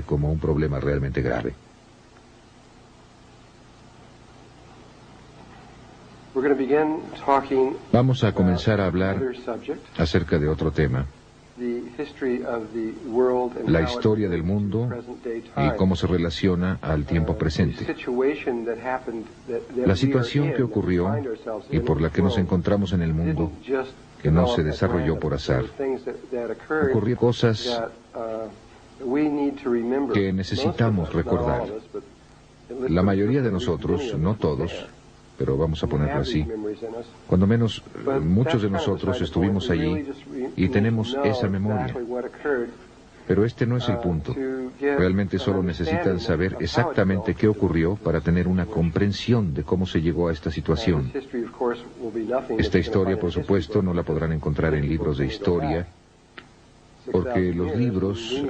como un problema realmente grave. Vamos a comenzar a hablar acerca de otro tema, la historia del mundo y cómo se relaciona al tiempo presente. La situación que ocurrió y por la que nos encontramos en el mundo, que no se desarrolló por azar. Ocurrió cosas que necesitamos recordar. La mayoría de nosotros, no todos, pero vamos a ponerlo así, cuando menos muchos de nosotros estuvimos allí y tenemos esa memoria. Pero este no es el punto. Realmente solo necesitan saber exactamente qué ocurrió para tener una comprensión de cómo se llegó a esta situación. Esta historia, por supuesto, no la podrán encontrar en libros de historia, porque los libros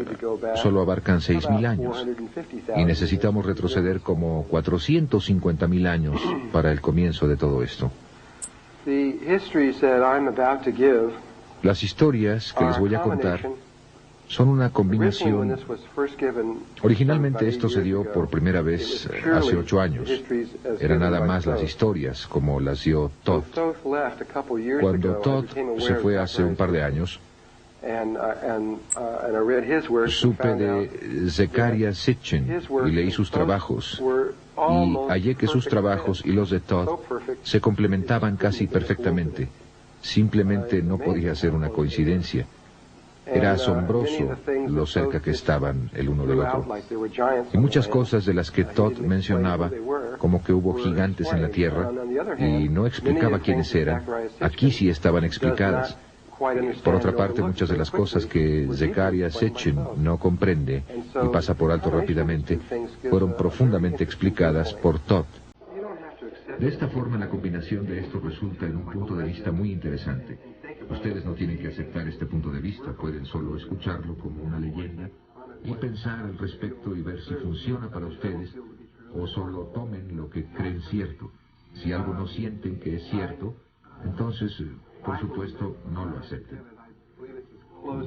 solo abarcan 6.000 años, y necesitamos retroceder como 450.000 años para el comienzo de todo esto. Las historias que les voy a contar son una combinación. Originalmente esto se dio por primera vez hace 8 años. Eran nada más las historias, como las dio Todd. Cuando Todd se fue hace un par de años, supe de Zecharia Sitchin y leí sus trabajos, y hallé que sus trabajos y los de Todd se complementaban casi perfectamente. Simplemente no podía ser una coincidencia. Era asombroso lo cerca que estaban el uno del otro. Y muchas cosas de las que Todd mencionaba, como que hubo gigantes en la tierra, y no explicaba quiénes eran, aquí sí estaban explicadas. Por otra parte, muchas de las cosas que Zecharia Sitchin no comprende y pasa por alto rápidamente, fueron profundamente explicadas por Todd. De esta forma, la combinación de esto resulta en un punto de vista muy interesante. Ustedes no tienen que aceptar este punto de vista, pueden solo escucharlo como una leyenda y pensar al respecto y ver si funciona para ustedes, o solo tomen lo que creen cierto. Si algo no sienten que es cierto, entonces, por supuesto, no lo acepten.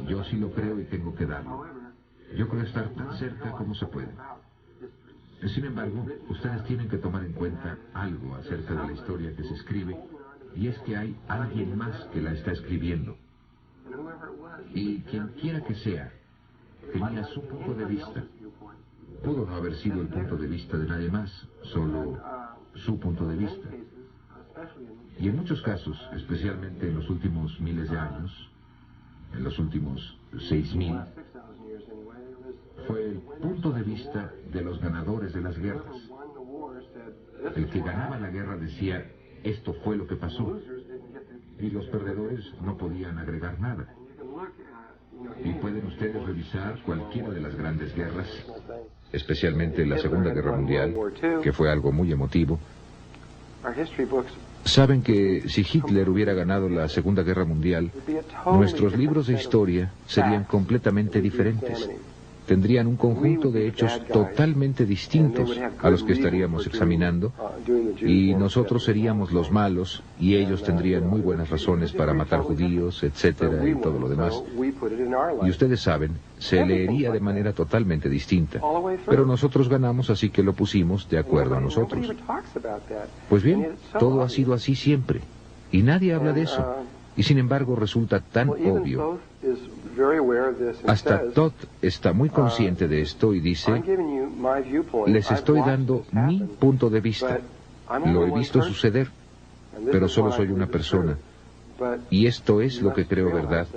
Yo sí lo creo y tengo que darlo. Yo creo estar tan cerca como se puede. Sin embargo, ustedes tienen que tomar en cuenta algo acerca de la historia que se escribe, y es que hay alguien más que la está escribiendo. Y quien quiera que sea, tenía su punto de vista. Pudo no haber sido el punto de vista de nadie más, solo su punto de vista. Y en muchos casos, especialmente en los últimos miles de años, en los últimos 6.000, fue el punto de vista de los ganadores de las guerras. El que ganaba la guerra decía, esto fue lo que pasó, y los perdedores no podían agregar nada. Y pueden ustedes revisar cualquiera de las grandes guerras, especialmente la Segunda Guerra Mundial, que fue algo muy emotivo. Saben que si Hitler hubiera ganado la Segunda Guerra Mundial, nuestros libros de historia serían completamente diferentes. Tendrían un conjunto de hechos totalmente distintos a los que estaríamos examinando, y nosotros seríamos los malos, y ellos tendrían muy buenas razones para matar judíos, etcétera, y todo lo demás. Y ustedes saben, se leería de manera totalmente distinta. Pero nosotros ganamos, así que lo pusimos de acuerdo a nosotros. Pues bien, todo ha sido así siempre, y nadie habla de eso. Y sin embargo resulta tan obvio. Hasta Todd está muy consciente de esto y dice, les estoy dando mi punto de vista. Lo he visto suceder, pero solo soy una persona. Y esto es lo que creo verdad.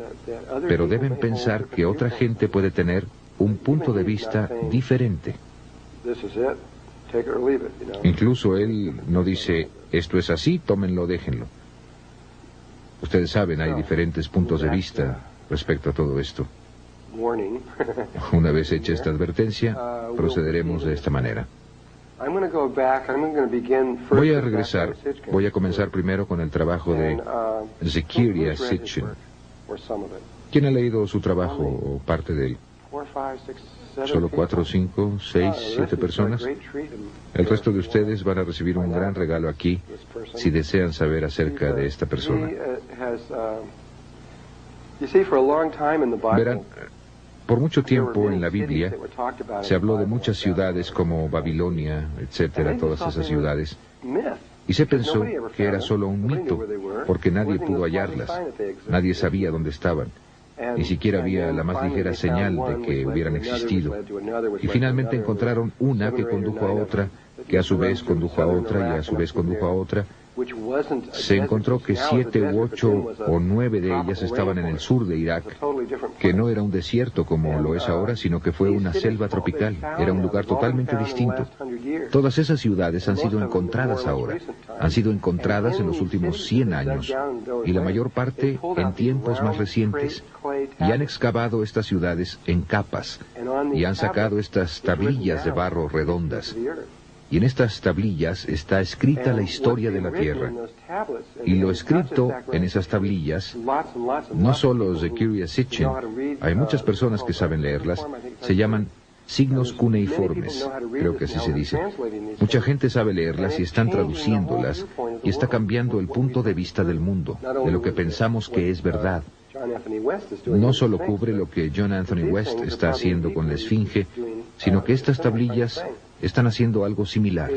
Pero deben pensar que otra gente puede tener un punto de vista diferente. Incluso él no dice, esto es así, tómenlo, déjenlo. Ustedes saben, hay diferentes puntos de vista respecto a todo esto. Una vez hecha esta advertencia, procederemos de esta manera. Voy a regresar. Voy a comenzar primero con el trabajo de Zecharia Sitchin. ¿Quién ha leído su trabajo o parte de él? Solo 4, 5, 6, 7 personas. El resto de ustedes van a recibir un gran regalo aquí si desean saber acerca de esta persona. Verán, Por mucho tiempo en la Biblia se habló de muchas ciudades como Babilonia, etcétera, todas esas ciudades, y se pensó que era solo un mito, porque nadie pudo hallarlas, nadie sabía dónde estaban, ni siquiera había la más ligera señal de que hubieran existido. Y finalmente encontraron una que condujo a otra, que a su vez condujo a otra y a su vez condujo a otra. Se encontró que 7 u 8 o 9 de ellas estaban en el sur de Irak, que no era un desierto como lo es ahora, sino que fue una selva tropical. Era un lugar totalmente distinto. Todas esas ciudades han sido encontradas ahora, han sido encontradas en los últimos 100 años, y la mayor parte en tiempos más recientes, y han excavado estas ciudades en capas, y han sacado estas tablillas de barro redondas. Y en estas tablillas está escrita la historia de la Tierra. Y lo escrito en esas tablillas, no solo Zecharia Sitchin, hay muchas personas que saben leerlas, se llaman signos cuneiformes, creo que así se dice. Mucha gente sabe leerlas y están traduciéndolas, y está cambiando el punto de vista del mundo, de lo que pensamos que es verdad. No solo cubre lo que John Anthony West está haciendo con la Esfinge, sino que estas tablillas están haciendo algo similar.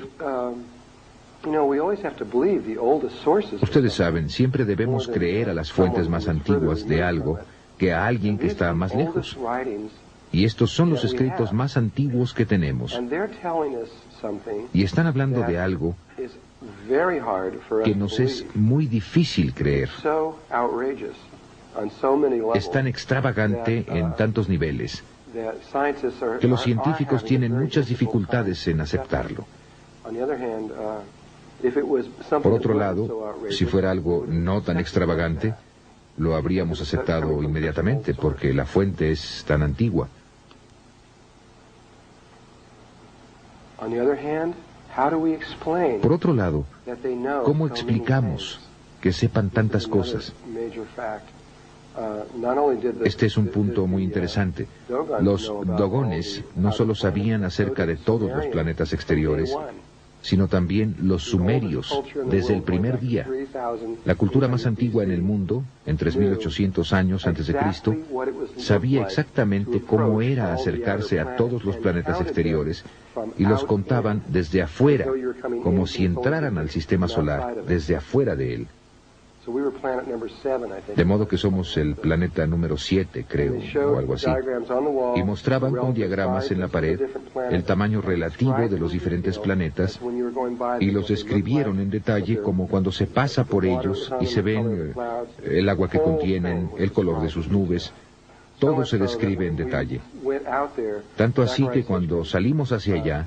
Ustedes saben, siempre debemos creer a las fuentes más antiguas de algo que a alguien que está más lejos. Y estos son los escritos más antiguos que tenemos. Y están hablando de algo que nos es muy difícil creer. Es tan extravagante en tantos niveles que los científicos tienen muchas dificultades en aceptarlo. Por otro lado, si fuera algo no tan extravagante, lo habríamos aceptado inmediatamente, porque la fuente es tan antigua. Por otro lado, ¿cómo explicamos que sepan tantas cosas? Este es un punto muy interesante. Los dogones no solo sabían acerca de todos los planetas exteriores, sino también los sumerios, desde el primer día. La cultura más antigua en el mundo, en 3.800 años antes de Cristo, sabía exactamente cómo era acercarse a todos los planetas exteriores, y los contaban desde afuera, como si entraran al sistema solar desde afuera de él. De modo que somos el planeta número 7, creo, o algo así. Y mostraban con diagramas en la pared el tamaño relativo de los diferentes planetas, y los describieron en detalle, como cuando se pasa por ellos y se ven el agua que contienen, el color de sus nubes. Todo se describe en detalle. Tanto así que cuando salimos hacia allá,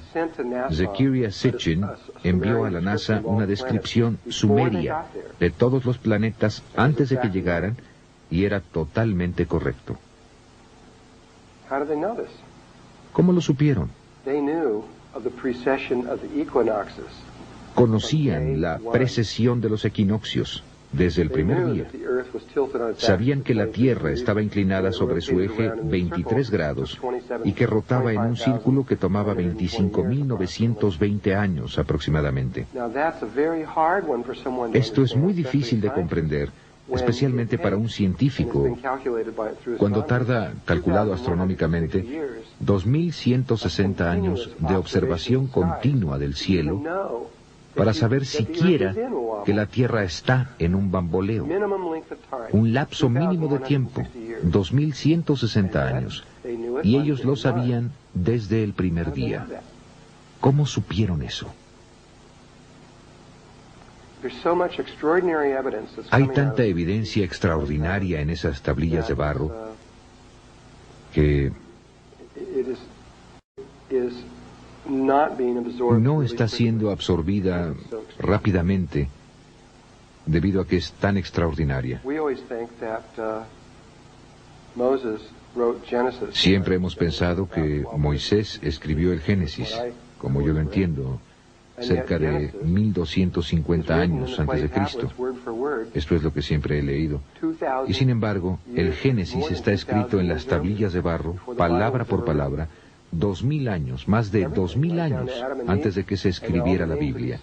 Zecharia Sitchin envió a la NASA una descripción sumeria de todos los planetas antes de que llegaran, y era totalmente correcto. ¿Cómo lo supieron? Conocían la precesión de los equinoccios desde el primer día. Sabían que la Tierra estaba inclinada sobre su eje 23 grados y que rotaba en un círculo que tomaba 25.920 años aproximadamente. Esto es muy difícil de comprender, especialmente para un científico, cuando tarda, calculado astronómicamente, 2.160 años de observación continua del cielo para saber siquiera que la Tierra está en un bamboleo. Un lapso mínimo de tiempo, 2.160 años. Y ellos lo sabían desde el primer día. ¿Cómo supieron eso? Hay tanta evidencia extraordinaria en esas tablillas de barro que no está siendo absorbida rápidamente debido a que es tan extraordinaria. Siempre hemos pensado que Moisés escribió el Génesis, como yo lo entiendo, cerca de 1250 años antes de Cristo. Esto es lo que siempre he leído. Y sin embargo, el Génesis está escrito en las tablillas de barro, palabra por palabra, 2000 años, más de 2000 años, antes de que se escribiera la Biblia.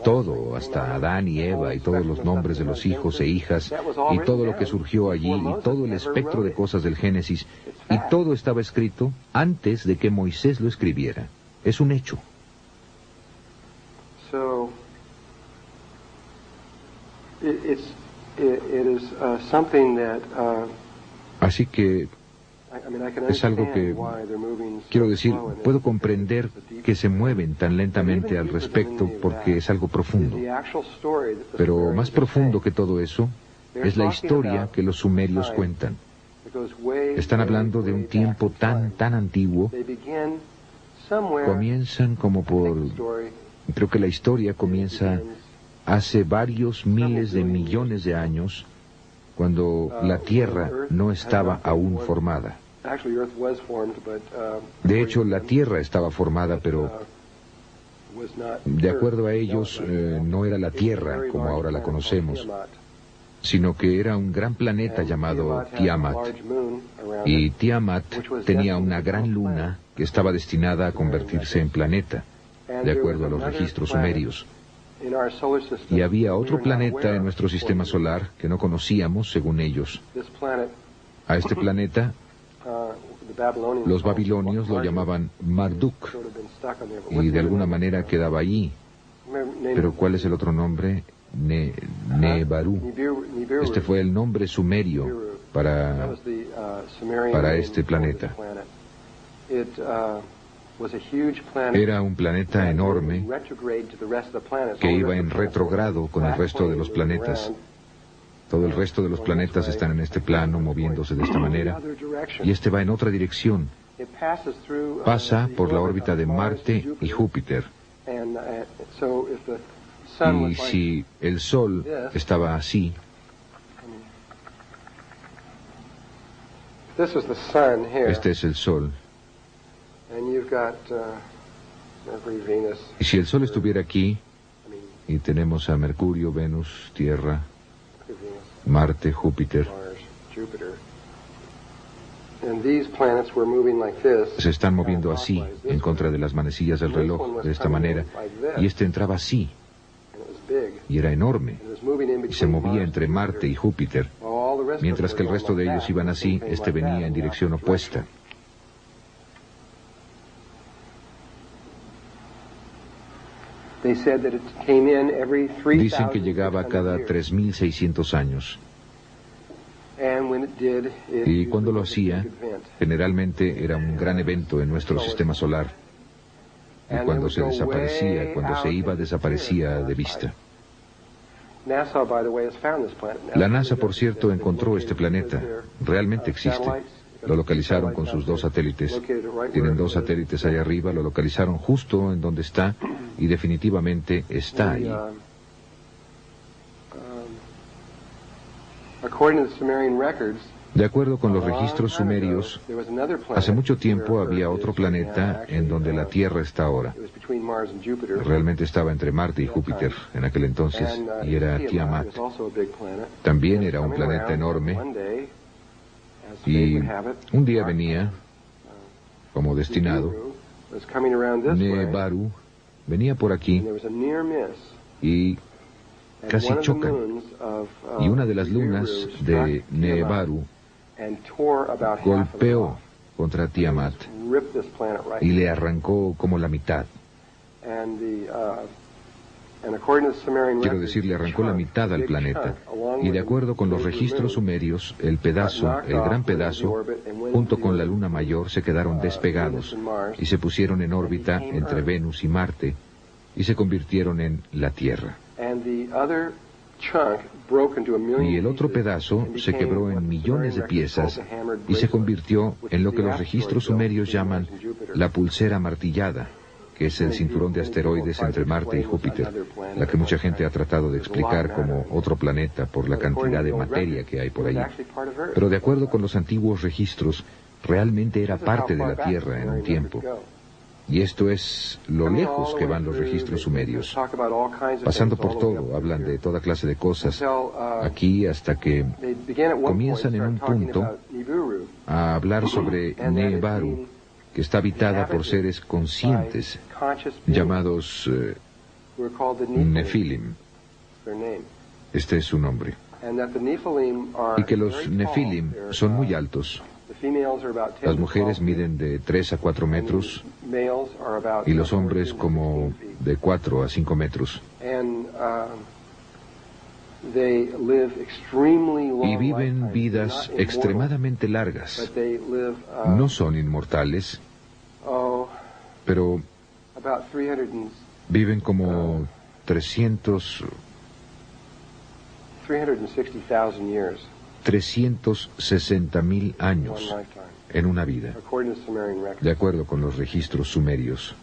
Todo, hasta Adán y Eva, y todos los nombres de los hijos e hijas, y todo lo que surgió allí, y todo el espectro de cosas del Génesis, y todo estaba escrito antes de que Moisés lo escribiera. Es un hecho. Así que es algo que, quiero decir, puedo comprender que se mueven tan lentamente al respecto porque es algo profundo. Pero más profundo que todo eso es la historia que los sumerios cuentan. Están hablando de un tiempo tan antiguo. Comienzan como por... Creo que la historia comienza hace varios miles de millones de años, cuando la Tierra no estaba aún formada. De hecho, la Tierra estaba formada, pero de acuerdo a ellos, no era la Tierra como ahora la conocemos, sino que era un gran planeta llamado Tiamat. Y Tiamat tenía una gran luna que estaba destinada a convertirse en planeta, de acuerdo a los registros sumerios. Y había otro planeta en nuestro sistema solar que no conocíamos, según ellos. A este planeta, los babilonios lo llamaban Marduk, y de alguna manera quedaba allí. Pero ¿cuál es el otro nombre? Nebaru. Este fue el nombre sumerio para este planeta. Era un planeta enorme que iba en retrogrado con el resto de los planetas. Todo el resto de los planetas están en este plano, moviéndose de esta manera, y este va en otra dirección. Pasa por la órbita de Marte y Júpiter. Y si el Sol estaba así, este es el Sol. Y si el Sol estuviera aquí, y tenemos a Mercurio, Venus, Tierra, Marte, Júpiter, se están moviendo así, en contra de las manecillas del reloj, de esta manera, y este entraba así, y era enorme, y se movía entre Marte y Júpiter, mientras que el resto de ellos iban así, este venía en dirección opuesta. Dicen que llegaba cada 3.600 años. Y cuando lo hacía, generalmente era un gran evento en nuestro sistema solar. Y cuando se desaparecía, cuando se iba, desaparecía de vista. La NASA, por cierto, encontró este planeta. Realmente existe. Lo localizaron con sus 2 satélites. Tienen 2 satélites allá arriba, lo localizaron justo en donde está, y definitivamente está ahí. De acuerdo con los registros sumerios, hace mucho tiempo había otro planeta en donde la Tierra está ahora. Realmente estaba entre Marte y Júpiter en aquel entonces, y era Tiamat. También era un planeta enorme, y un día venía, como destinado, Nebaru venía por aquí y casi chocan. Y una de las lunas de Nebaru golpeó contra Tiamat y le arrancó como la mitad. Quiero decir, le arrancó la mitad al planeta. Y de acuerdo con los registros sumerios, el gran pedazo, junto con la luna mayor, se quedaron despegados y se pusieron en órbita entre Venus y Marte y se convirtieron en la Tierra. Y el otro pedazo se quebró en millones de piezas y se convirtió en lo que los registros sumerios llaman la pulsera martillada, que es el cinturón de asteroides entre Marte y Júpiter, la que mucha gente ha tratado de explicar como otro planeta por la cantidad de materia que hay por allí. Pero de acuerdo con los antiguos registros, realmente era parte de la Tierra en un tiempo. Y esto es lo lejos que van los registros sumerios. Pasando por todo, hablan de toda clase de cosas, aquí hasta que comienzan en un punto a hablar sobre Nebaru, que está habitada por seres conscientes, llamados Nefilim. Este es su nombre. Y que los Nefilim son muy altos. Las mujeres miden de 3 a 4 metros y los hombres como de 4 a 5 metros. Y viven vidas extremadamente largas. No son inmortales, pero viven como 360.000 años en una vida, de acuerdo con los registros sumerios.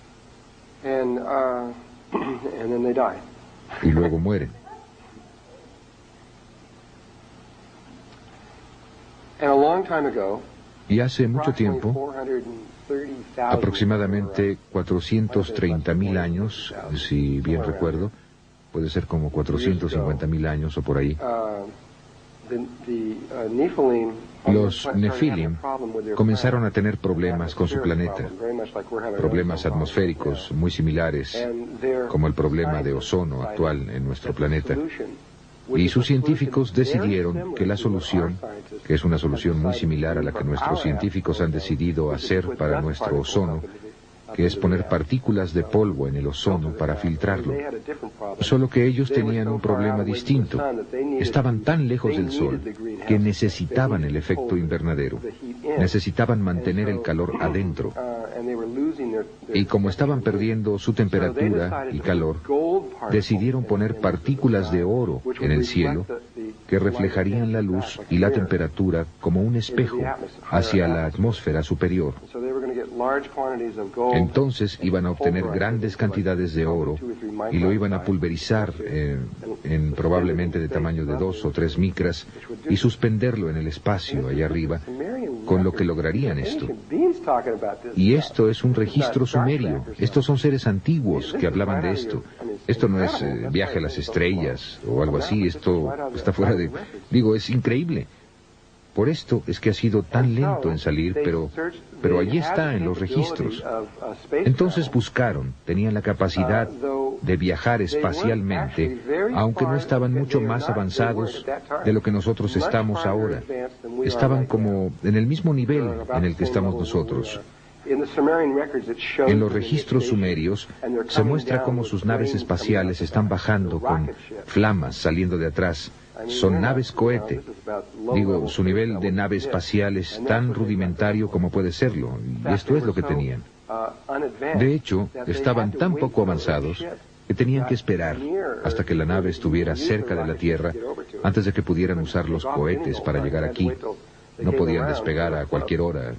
Y luego mueren. Y hace mucho tiempo, aproximadamente 430.000 años, si bien recuerdo, puede ser como 450.000 años o por ahí, los Nefilim comenzaron a tener problemas con su planeta, problemas atmosféricos muy similares, como el problema de ozono actual en nuestro planeta. Y sus científicos decidieron que la solución, que es una solución muy similar a la que nuestros científicos han decidido hacer para nuestro ozono, que es poner partículas de polvo en el ozono para filtrarlo. Solo que ellos tenían un problema distinto. Estaban tan lejos del Sol que necesitaban el efecto invernadero. Necesitaban mantener el calor adentro. Y como estaban perdiendo su temperatura y calor, decidieron poner partículas de oro en el cielo que reflejarían la luz y la temperatura como un espejo hacia la atmósfera superior. Entonces iban a obtener grandes cantidades de oro y lo iban a pulverizar en probablemente de tamaño de 2 o 3 micras y suspenderlo en el espacio allá arriba, con lo que lograrían esto. Y esto es un registro sumerio. Estos son seres antiguos que hablaban de esto. Esto no es viaje a las estrellas o algo así. Esto está fuera de... Digo, es increíble. Por esto es que ha sido tan lento en salir, pero allí está en los registros. Entonces buscaron, tenían la capacidad de viajar espacialmente, aunque no estaban mucho más avanzados de lo que nosotros estamos ahora. Estaban como en el mismo nivel en el que estamos nosotros. En los registros sumerios se muestra cómo sus naves espaciales están bajando con flamas saliendo de atrás. Son naves cohete. Digo, su nivel de nave espacial es tan rudimentario como puede serlo, y esto es lo que tenían. De hecho, estaban tan poco avanzados que tenían que esperar hasta que la nave estuviera cerca de la Tierra antes de que pudieran usar los cohetes para llegar aquí. No podían despegar a cualquier hora.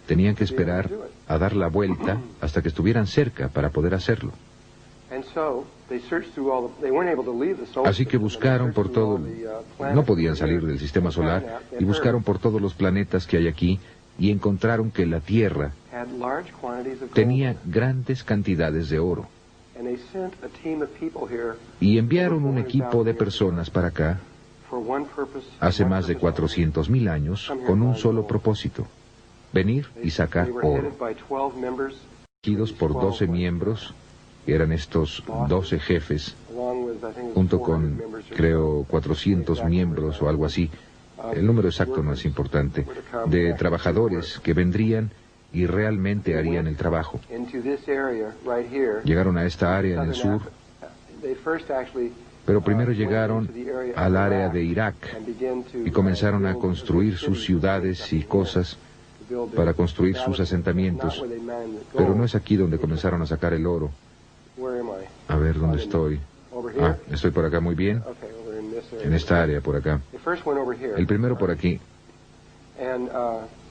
Tenían que esperar a dar la vuelta hasta que estuvieran cerca para poder hacerlo. Así que buscaron por todo, no podían salir del sistema solar, y buscaron por todos los planetas que hay aquí, y encontraron que la Tierra tenía grandes cantidades de oro. Y enviaron un equipo de personas para acá, hace más de 400.000 años, con un solo propósito: venir y sacar oro. Elegidos por 12 miembros, que eran estos 12 jefes, junto con, creo, 400 miembros o algo así, el número exacto no es importante, de trabajadores que vendrían y realmente harían el trabajo. Llegaron a esta área en el sur, pero primero llegaron al área de Irak y comenzaron a construir sus ciudades y cosas para construir sus asentamientos, pero no es aquí donde comenzaron a sacar el oro. A ver, ¿dónde estoy? Ah, estoy por acá muy bien. En esta área, por acá. El primero por aquí.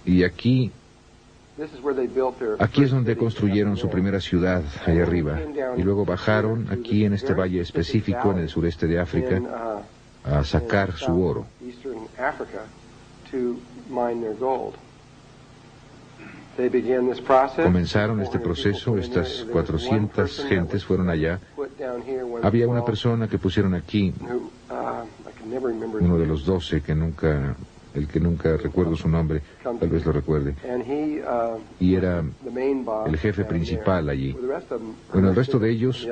Y aquí es donde construyeron su primera ciudad, allá arriba. Y luego bajaron aquí en este valle específico, en el sureste de África, a sacar su oro. Comenzaron este proceso, estas 400 gentes fueron allá. Había una persona que pusieron aquí, uno de los 12 que nunca el que nunca recuerdo su nombre, tal vez lo recuerde, y era el jefe principal allí. Bueno, el resto de ellos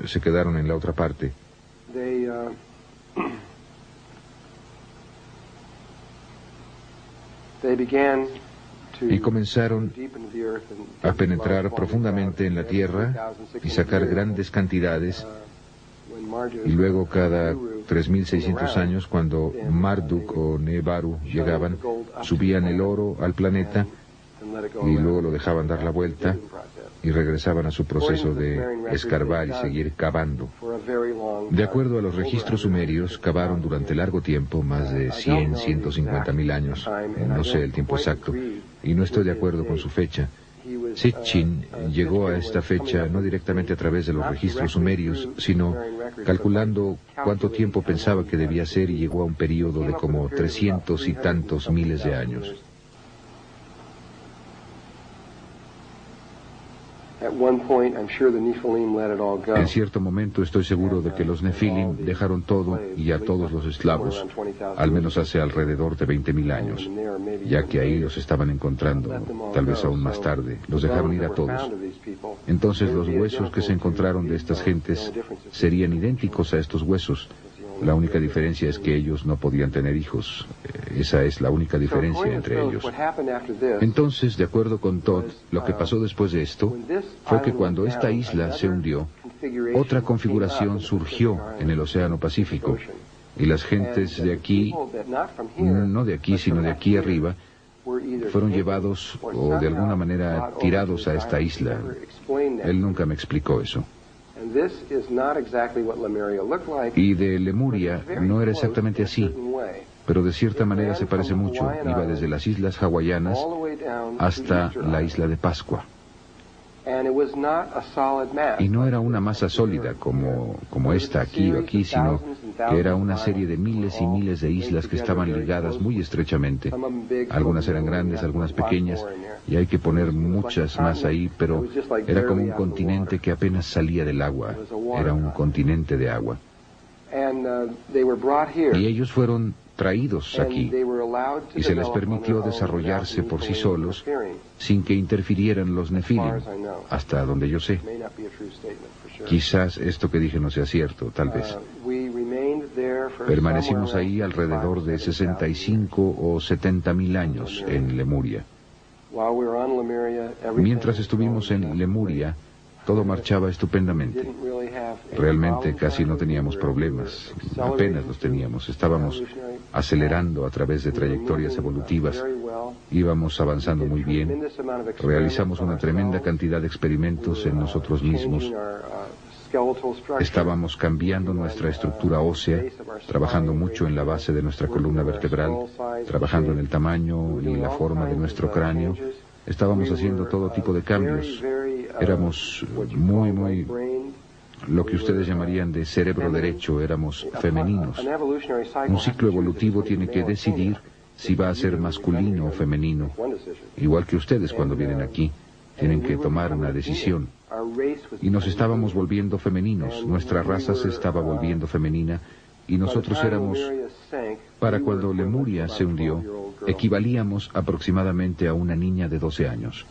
se quedaron en la otra parte. Y comenzaron a penetrar profundamente en la tierra y sacar grandes cantidades. Y luego cada 3.600 años, cuando Marduk o Nebaru llegaban, subían el oro al planeta y luego lo dejaban dar la vuelta y regresaban a su proceso de escarbar y seguir cavando. De acuerdo a los registros sumerios, cavaron durante largo tiempo, más de 150.000 años, no sé el tiempo exacto, y no estoy de acuerdo con su fecha. Sitchin llegó a esta fecha no directamente a través de los registros sumerios, sino calculando cuánto tiempo pensaba que debía ser, y llegó a un período de como 300 y tantos miles de años. En cierto momento estoy seguro de que los Nefilim dejaron todo y a todos los esclavos, al menos hace alrededor de 20.000 años, ya que ahí los estaban encontrando, tal vez aún más tarde, los dejaron ir a todos. Entonces los huesos que se encontraron de estas gentes serían idénticos a estos huesos. La única diferencia es que ellos no podían tener hijos. Esa es la única diferencia entre ellos. Entonces, de acuerdo con Todd, lo que pasó después de esto fue que cuando esta isla se hundió, otra configuración surgió en el Océano Pacífico. Y las gentes de aquí, no de aquí, sino de aquí arriba, fueron llevados o de alguna manera tirados a esta isla. Él nunca me explicó eso. Y de Lemuria no era exactamente así, pero de cierta manera se parece mucho. Iba desde las islas hawaianas hasta la isla de Pascua. Y no era una masa sólida como esta aquí o aquí, sino que era una serie de miles y miles de islas que estaban ligadas muy estrechamente. Algunas eran grandes, algunas pequeñas, y hay que poner muchas más ahí, pero era como un continente que apenas salía del agua. Era un continente de agua. Y ellos fueron traídos aquí, y se les permitió desarrollarse por sí solos, sin que interfirieran los Nefilim, hasta donde yo sé. Quizás esto que dije no sea cierto, tal vez. Permanecimos ahí alrededor de 65 o 70.000 años en Lemuria. Mientras estuvimos en Lemuria, todo marchaba estupendamente. Realmente casi no teníamos problemas, apenas los teníamos. Estábamos acelerando a través de trayectorias evolutivas, íbamos avanzando muy bien, realizamos una tremenda cantidad de experimentos en nosotros mismos. Estábamos cambiando nuestra estructura ósea, trabajando mucho en la base de nuestra columna vertebral, trabajando en el tamaño y la forma de nuestro cráneo. Estábamos haciendo todo tipo de cambios. Éramos muy, lo que ustedes llamarían de cerebro derecho, éramos femeninos. Un ciclo evolutivo tiene que decidir si va a ser masculino o femenino. Igual que ustedes cuando vienen aquí, tienen que tomar una decisión. Y nos estábamos volviendo femeninos, nuestra raza se estaba volviendo femenina, y nosotros éramos, para cuando Lemuria se hundió, equivalíamos aproximadamente a una niña de 12 años.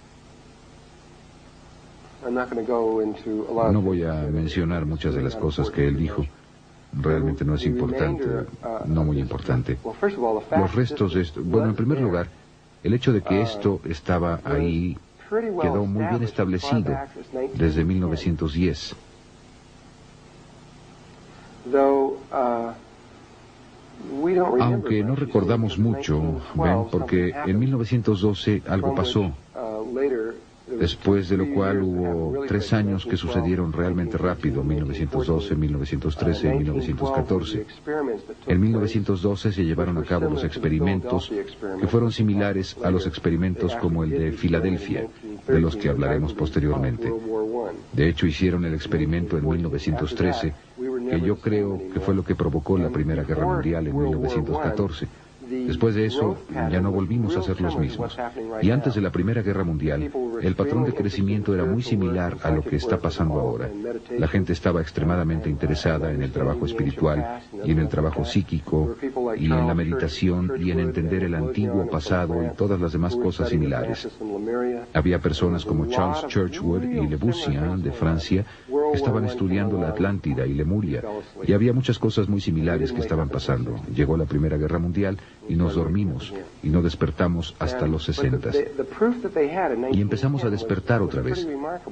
No voy a mencionar muchas de las cosas que él dijo. Realmente no es importante, no muy importante. Los restos de esto... Bueno, en primer lugar, el hecho de que esto estaba ahí quedó muy bien establecido desde 1910. Aunque no recordamos mucho, ven, porque en 1912 algo pasó, después de lo cual hubo 3 años que sucedieron realmente rápido, 1912, 1913 y 1914. En 1912 se llevaron a cabo los experimentos que fueron similares a los experimentos como el de Filadelfia, de los que hablaremos posteriormente. De hecho, hicieron el experimento en 1913, que yo creo que fue lo que provocó la Primera Guerra Mundial en 1914. Después de eso, ya no volvimos a ser los mismos. Y antes de la Primera Guerra Mundial, el patrón de crecimiento era muy similar a lo que está pasando ahora. La gente estaba extremadamente interesada en el trabajo espiritual y en el trabajo psíquico y en la meditación y en entender el antiguo pasado y todas las demás cosas similares. Había personas como Charles Churchward y Le Bussian de Francia que estaban estudiando la Atlántida y Lemuria, y había muchas cosas muy similares que estaban pasando. Llegó la Primera Guerra Mundial y nos dormimos y no despertamos hasta los 60. Y empezamos a despertar otra vez.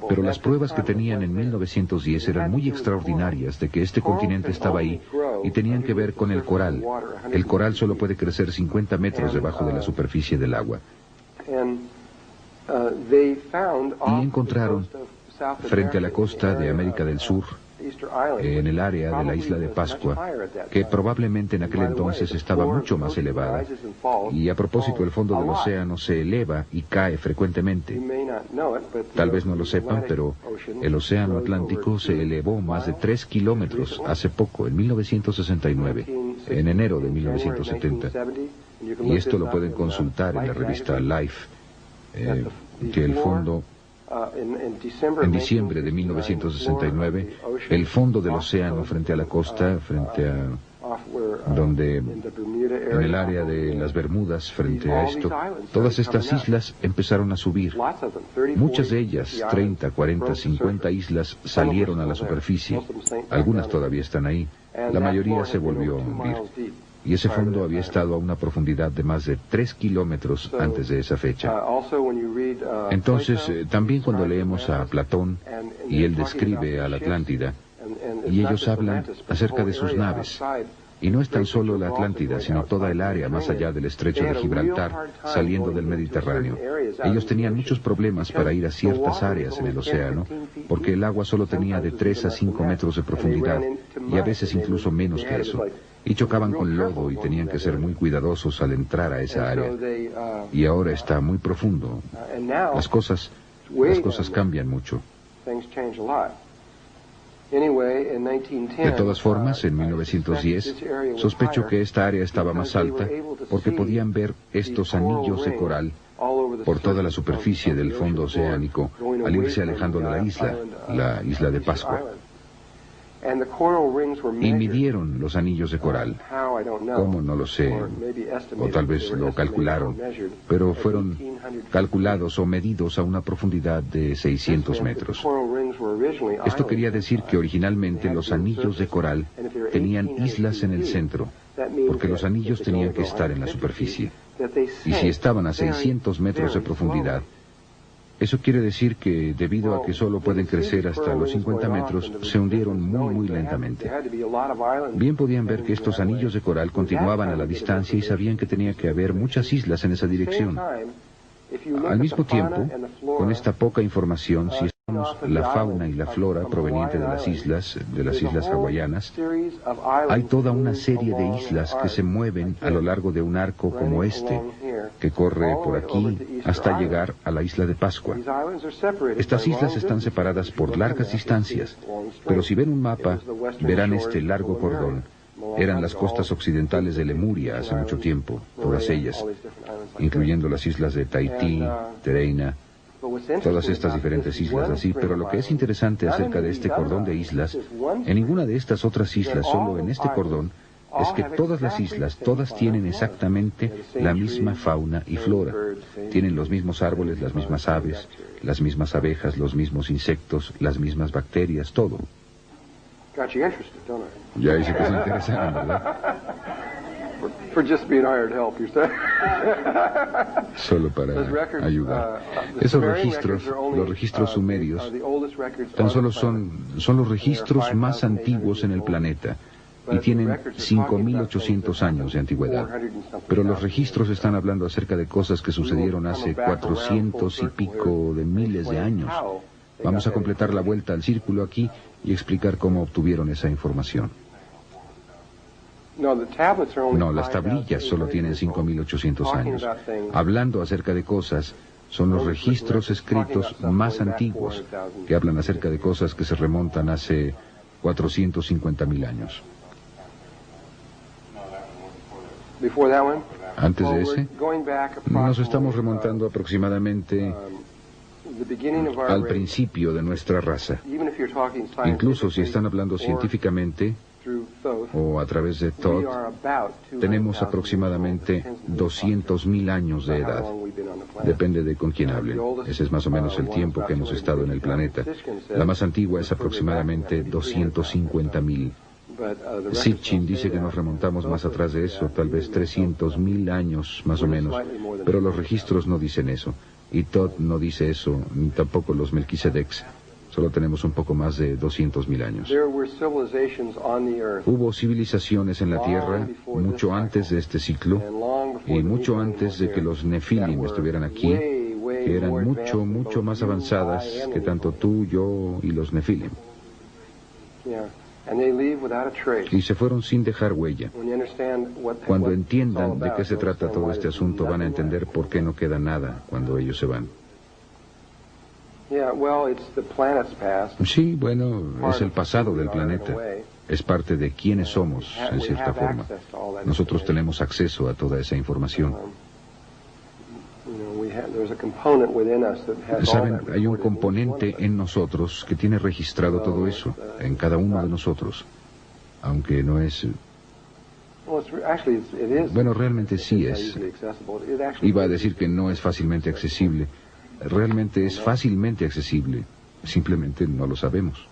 Pero las pruebas que tenían en 1910 eran muy extraordinarias de que este continente estaba ahí y tenían que ver con el coral. El coral solo puede crecer 50 metros debajo de la superficie del agua. Y encontraron, frente a la costa de América del Sur, en el área de la isla de Pascua, que probablemente en aquel entonces estaba mucho más elevada. Y a propósito, el fondo del océano se eleva y cae frecuentemente. Tal vez no lo sepan, pero el océano Atlántico se elevó más de 3 kilómetros hace poco, en 1969, en enero de 1970. Y esto lo pueden consultar en la revista Life, que el fondo... En diciembre de 1969, el fondo del océano frente a la costa, frente a en el área de las Bermudas, frente a esto, todas estas islas empezaron a subir. Muchas de ellas, 30, 40, 50 islas, salieron a la superficie. Algunas todavía están ahí. La mayoría se volvió a hundir. Y ese fondo había estado a una profundidad de más de 3 kilómetros antes de esa fecha. Entonces, también cuando leemos a Platón, y él describe a la Atlántida, y ellos hablan acerca de sus naves, y no es tan solo la Atlántida, sino toda el área más allá del estrecho de Gibraltar, saliendo del Mediterráneo. Ellos tenían muchos problemas para ir a ciertas áreas en el océano, porque el agua solo tenía de 3 a 5 metros de profundidad, y a veces incluso menos que eso. Y chocaban con lodo y tenían que ser muy cuidadosos al entrar a esa área. Y ahora está muy profundo. Las cosas cambian mucho. De todas formas, en 1910, sospecho que esta área estaba más alta porque podían ver estos anillos de coral por toda la superficie del fondo oceánico al irse alejando de la isla de Pascua. Y midieron los anillos de coral. ¿Cómo? No lo sé. O tal vez lo calcularon. Pero fueron calculados o medidos a una profundidad de 600 metros. Esto quería decir que originalmente los anillos de coral tenían islas en el centro, porque los anillos tenían que estar en la superficie. Y si estaban a 600 metros de profundidad, eso quiere decir que, debido a que solo pueden crecer hasta los 50 metros, se hundieron muy lentamente. Bien podían ver que esestos anillos de coral continuaban a la distancia y sabían que tenía que haber muchas islas en esa dirección. Al mismo tiempo, con esta poca información, si estudiamos la fauna y la flora proveniente de las islas hawaianas, hay toda una serie de islas que se mueven a lo largo de un arco como este, que corre por aquí hasta llegar a la isla de Pascua. Estas islas están separadas por largas distancias, pero si ven un mapa, verán este largo cordón. Eran las costas occidentales de Lemuria hace mucho tiempo, todas ellas, incluyendo las islas de Tahití, Tereina, todas estas diferentes islas así. Pero lo que es interesante acerca de este cordón de islas, en ninguna de estas otras islas, solo en este cordón, es que todas las islas, todas tienen exactamente la misma fauna y flora. Tienen los mismos árboles, las mismas aves, las mismas abejas, los mismos insectos, las mismas bacterias, todo. Ya dice que se interesaron, ¿verdad? Solo para ayudar. Esos registros, los registros sumerios, tan solo son los registros más antiguos en el planeta y tienen 5.800 años de antigüedad. Pero los registros están hablando acerca de cosas que sucedieron hace 400 y pico de miles de años. Vamos a completar la vuelta al círculo aquí y explicar cómo obtuvieron esa información. No, las tablillas solo tienen 5.800 años. Hablando acerca de cosas, son los registros escritos más antiguos que hablan acerca de cosas que se remontan hace 450.000 años. Antes de ese, nos estamos remontando aproximadamente al principio de nuestra raza. Incluso si están hablando científicamente o a través de Thoth, tenemos aproximadamente 200.000 años de edad. Depende de con quién hablen. Ese es más o menos el tiempo que hemos estado en el planeta. La más antigua es aproximadamente 250.000. Sitchin dice que nos remontamos más atrás de eso, tal vez 300.000 años más o menos, pero los registros no dicen eso. Y Thoth no dice eso, ni tampoco los Melquisedecs. Solo tenemos un poco más de 200.000 años. Hubo civilizaciones en la Tierra mucho antes de este ciclo y mucho antes de que los Nefilim estuvieran aquí, que eran mucho más avanzadas que tanto tú, yo y los Nefilim. Y se fueron sin dejar huella. Cuando entiendan de qué se trata todo este asunto, van a entender por qué no queda nada cuando ellos se van. Sí, bueno, es el pasado del planeta. Es parte de quiénes somos, en cierta forma. Nosotros tenemos acceso a toda esa información. Saben, hay un componente en nosotros que tiene registrado todo eso, en cada uno de nosotros. Aunque no es... Bueno, realmente sí es. Iba a decir que no es fácilmente accesible. Realmente es fácilmente accesible. Simplemente no lo sabemos.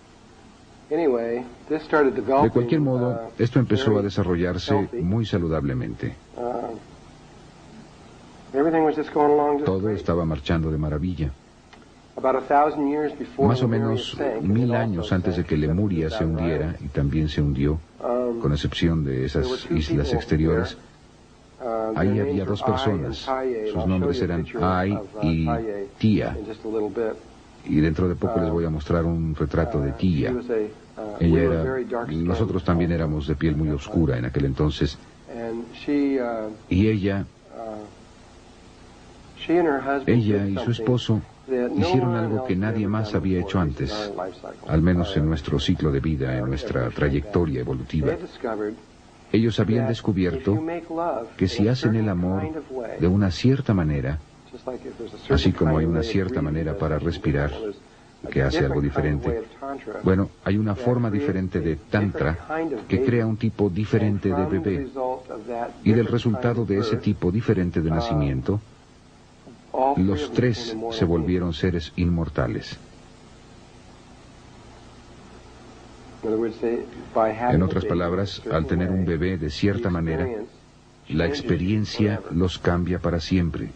De cualquier modo, esto empezó a desarrollarse muy saludablemente. Todo estaba marchando de maravilla. Más o menos 1000 años antes de que Lemuria se hundiera, y también se hundió, con excepción de esas islas exteriores, ahí había dos personas. Sus nombres eran Ai y Tia. Y dentro de poco les voy a mostrar un retrato de Tia. Nosotros también éramos de piel muy oscura en aquel entonces. Y ella y su esposo hicieron algo que nadie más había hecho antes, al menos en nuestro ciclo de vida, en nuestra trayectoria evolutiva. Ellos habían descubierto que si hacen el amor de una cierta manera, así como hay una cierta manera para respirar, que hace algo diferente, bueno, hay una forma diferente de tantra que crea un tipo diferente de bebé. Y del resultado de ese tipo diferente de nacimiento, los tres se volvieron seres inmortales. En otras palabras, al tener un bebé de cierta manera, la experiencia los cambia para siempre.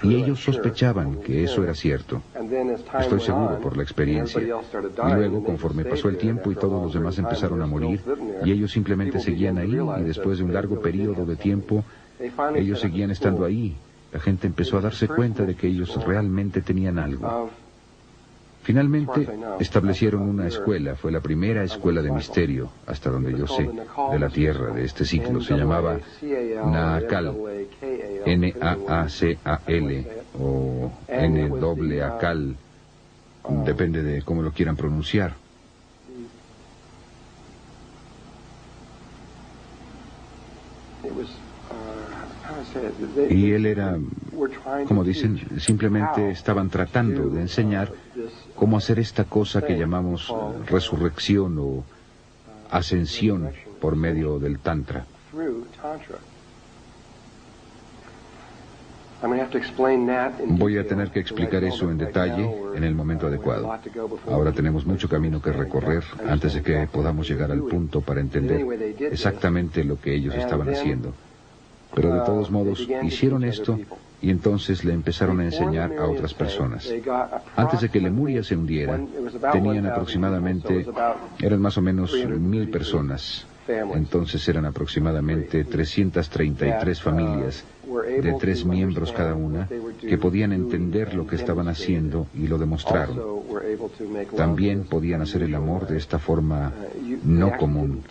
Y ellos sospechaban que eso era cierto. Estoy seguro por la experiencia. Y luego, conforme pasó el tiempo y todos los demás empezaron a morir, y ellos simplemente seguían ahí, y después de un largo periodo de tiempo, ellos seguían estando ahí. La gente empezó a darse cuenta de que ellos realmente tenían algo. Finalmente, establecieron una escuela. Fue la primera escuela de misterio, hasta donde yo sé, de la Tierra de este ciclo. Se llamaba Naacal, N-A-A-C-A-L, o N-A-A-C-A-L, depende de cómo lo quieran pronunciar. Y él era, como dicen, simplemente estaban tratando de enseñar cómo hacer esta cosa que llamamos resurrección o ascensión por medio del Tantra. Voy a tener que explicar eso en detalle en el momento adecuado. Ahora tenemos mucho camino que recorrer antes de que podamos llegar al punto para entender exactamente lo que ellos estaban haciendo. Pero de todos modos, hicieron esto y entonces le empezaron a enseñar a otras personas. Antes de que Lemuria se hundiera, tenían aproximadamente, eran más o menos 1000 personas. Entonces eran aproximadamente 333 familias de 3 miembros cada una que podían entender lo que estaban haciendo y lo demostraron. También podían hacer el amor de esta forma no común.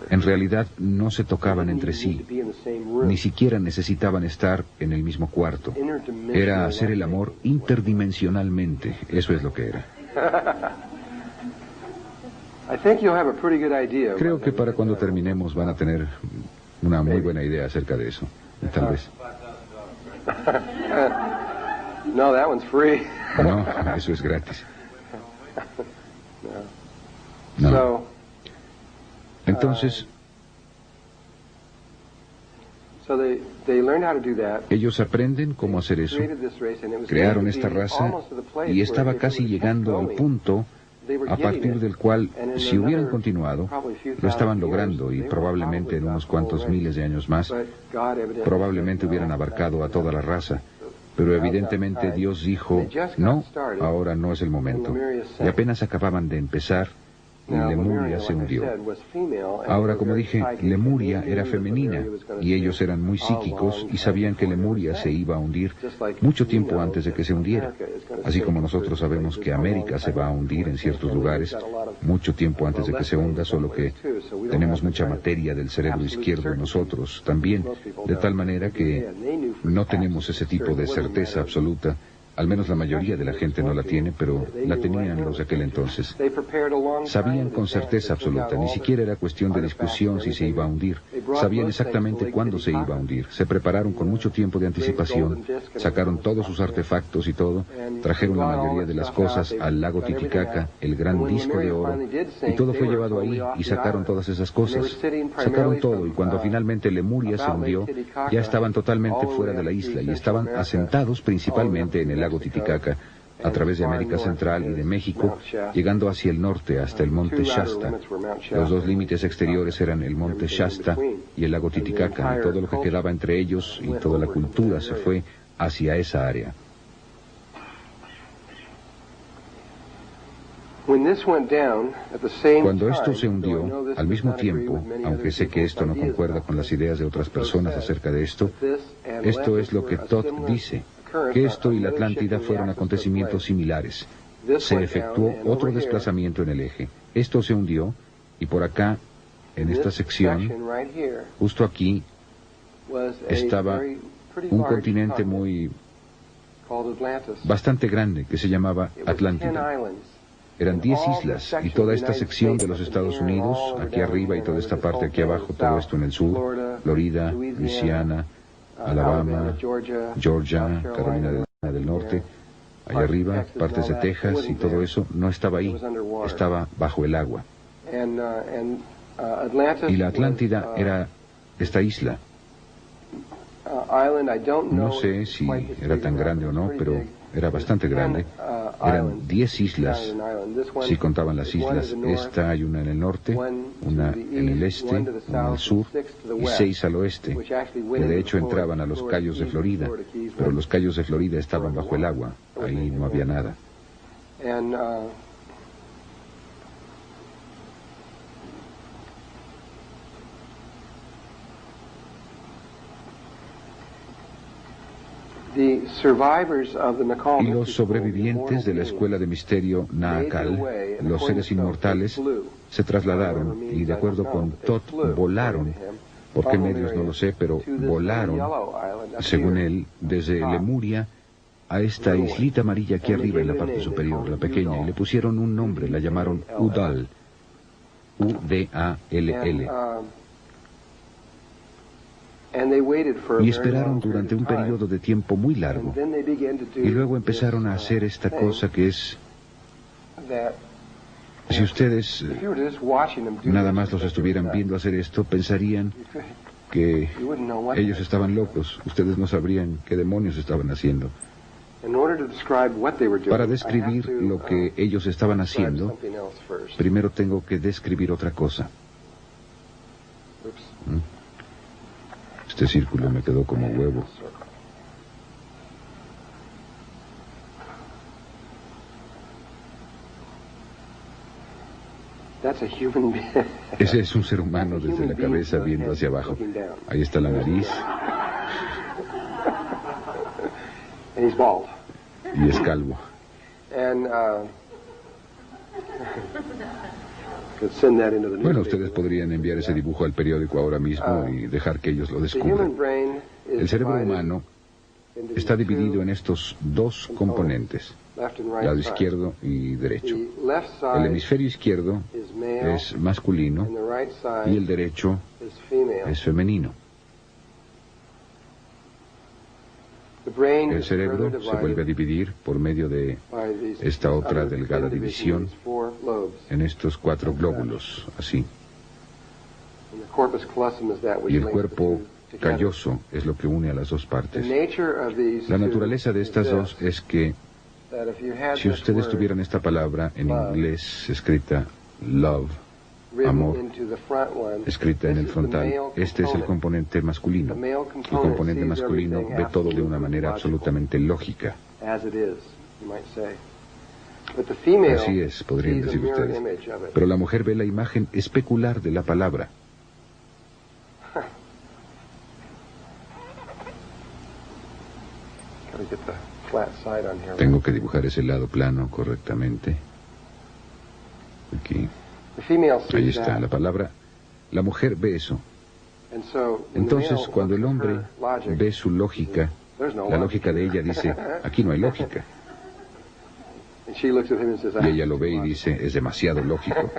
En realidad no se tocaban entre sí, ni siquiera necesitaban estar en el mismo cuarto. Era hacer el amor interdimensionalmente, eso es lo que era. Creo que para cuando terminemos van a tener una muy buena idea acerca de eso. Tal vez. No, that one's free. No, eso es gratis. No. Entonces, ellos aprenden cómo hacer eso. Crearon esta raza y estaba casi llegando al punto a partir del cual, si hubieran continuado, lo estaban logrando y probablemente en unos cuantos miles de años más, probablemente hubieran abarcado a toda la raza. Pero evidentemente Dios dijo, no, ahora no es el momento. Y apenas acababan de empezar, Lemuria se hundió. Ahora, como dije, Lemuria era femenina y ellos eran muy psíquicos y sabían que Lemuria se iba a hundir mucho tiempo antes de que se hundiera. Así como nosotros sabemos que América se va a hundir en ciertos lugares mucho tiempo antes de que se hunda, solo que tenemos mucha materia del cerebro izquierdo en nosotros también, de tal manera que no tenemos ese tipo de certeza absoluta. Al menos la mayoría de la gente no la tiene, pero la tenían los de aquel entonces. Sabían con certeza absoluta, ni siquiera era cuestión de discusión si se iba a hundir. Sabían exactamente cuándo se iba a hundir. Se prepararon con mucho tiempo de anticipación, sacaron todos sus artefactos y todo, trajeron la mayoría de las cosas al lago Titicaca, el gran disco de oro, y todo fue llevado ahí y sacaron todas esas cosas. Sacaron todo y cuando finalmente Lemuria se hundió, ya estaban totalmente fuera de la isla y estaban asentados principalmente en el lago Titicaca, a través de América Central y de México, llegando hacia el norte hasta el monte Shasta. Los dos límites exteriores eran el monte Shasta y el lago Titicaca, y todo lo que quedaba entre ellos y toda la cultura se fue hacia esa área. Cuando esto se hundió, al mismo tiempo, aunque sé que esto no concuerda con las ideas de otras personas acerca de esto, esto es lo que Todd dice, que esto y la Atlántida fueron acontecimientos similares. Se efectuó otro desplazamiento en el eje. Esto se hundió, y por acá, en esta sección, justo aquí, estaba un continente bastante grande que se llamaba Atlántida. Eran 10 islas, y toda esta sección de los Estados Unidos, aquí arriba y toda esta parte aquí abajo, todo esto en el sur, Florida, Luisiana, Alabama, Georgia, Carolina del Norte, allá arriba, partes de Texas y todo eso, no estaba ahí, estaba bajo el agua. Y la Atlántida era esta isla. No sé si era tan grande o no, pero era bastante grande. Eran 10 islas, si contaban las islas. Esta hay una en el norte, una en el este, una al sur y 6 al oeste, que de hecho entraban a los cayos de Florida, pero los cayos de Florida estaban bajo el agua, ahí no había nada. Y los sobrevivientes de la escuela de misterio Naacal, los seres inmortales, se trasladaron y, de acuerdo con Todd, volaron. ¿Por qué medios? No lo sé, pero volaron, según él, desde Lemuria a esta islita amarilla aquí arriba en la parte superior, la pequeña, y le pusieron un nombre, la llamaron Udall, U-D-A-L-L. Y esperaron durante un periodo de tiempo muy largo. Y luego empezaron a hacer esta cosa que es... Si ustedes nada más los estuvieran viendo hacer esto, pensarían que ellos estaban locos. Ustedes no sabrían qué demonios estaban haciendo. Para describir lo que ellos estaban haciendo, primero tengo que describir otra cosa. Este círculo me quedó como huevo. Ese es un ser humano desde la cabeza viendo hacia abajo. Ahí está la nariz. Y es calvo. Bueno, ustedes podrían enviar ese dibujo al periódico ahora mismo y dejar que ellos lo descubran. El cerebro humano está dividido en estos dos componentes. lado izquierdo y derecho. El hemisferio izquierdo es masculino y el derecho es femenino. El cerebro se vuelve a dividir por medio de esta otra delgada división en estos 4 glóbulos, así. Y el cuerpo calloso es lo que une a las dos partes. La naturaleza de estas dos es que si ustedes tuvieran esta palabra en inglés escrita love, amor, escrita en el frontal, este es el componente masculino. El componente masculino ve todo de una manera absolutamente lógica. Así es, podrían decir ustedes. Pero la mujer ve la imagen especular de la palabra. Tengo que dibujar ese lado plano correctamente. Aquí. Ahí está la palabra. La mujer ve eso. Entonces, cuando el hombre ve su lógica, la lógica de ella dice, aquí no hay lógica. Y ella lo ve y dice, es demasiado lógico.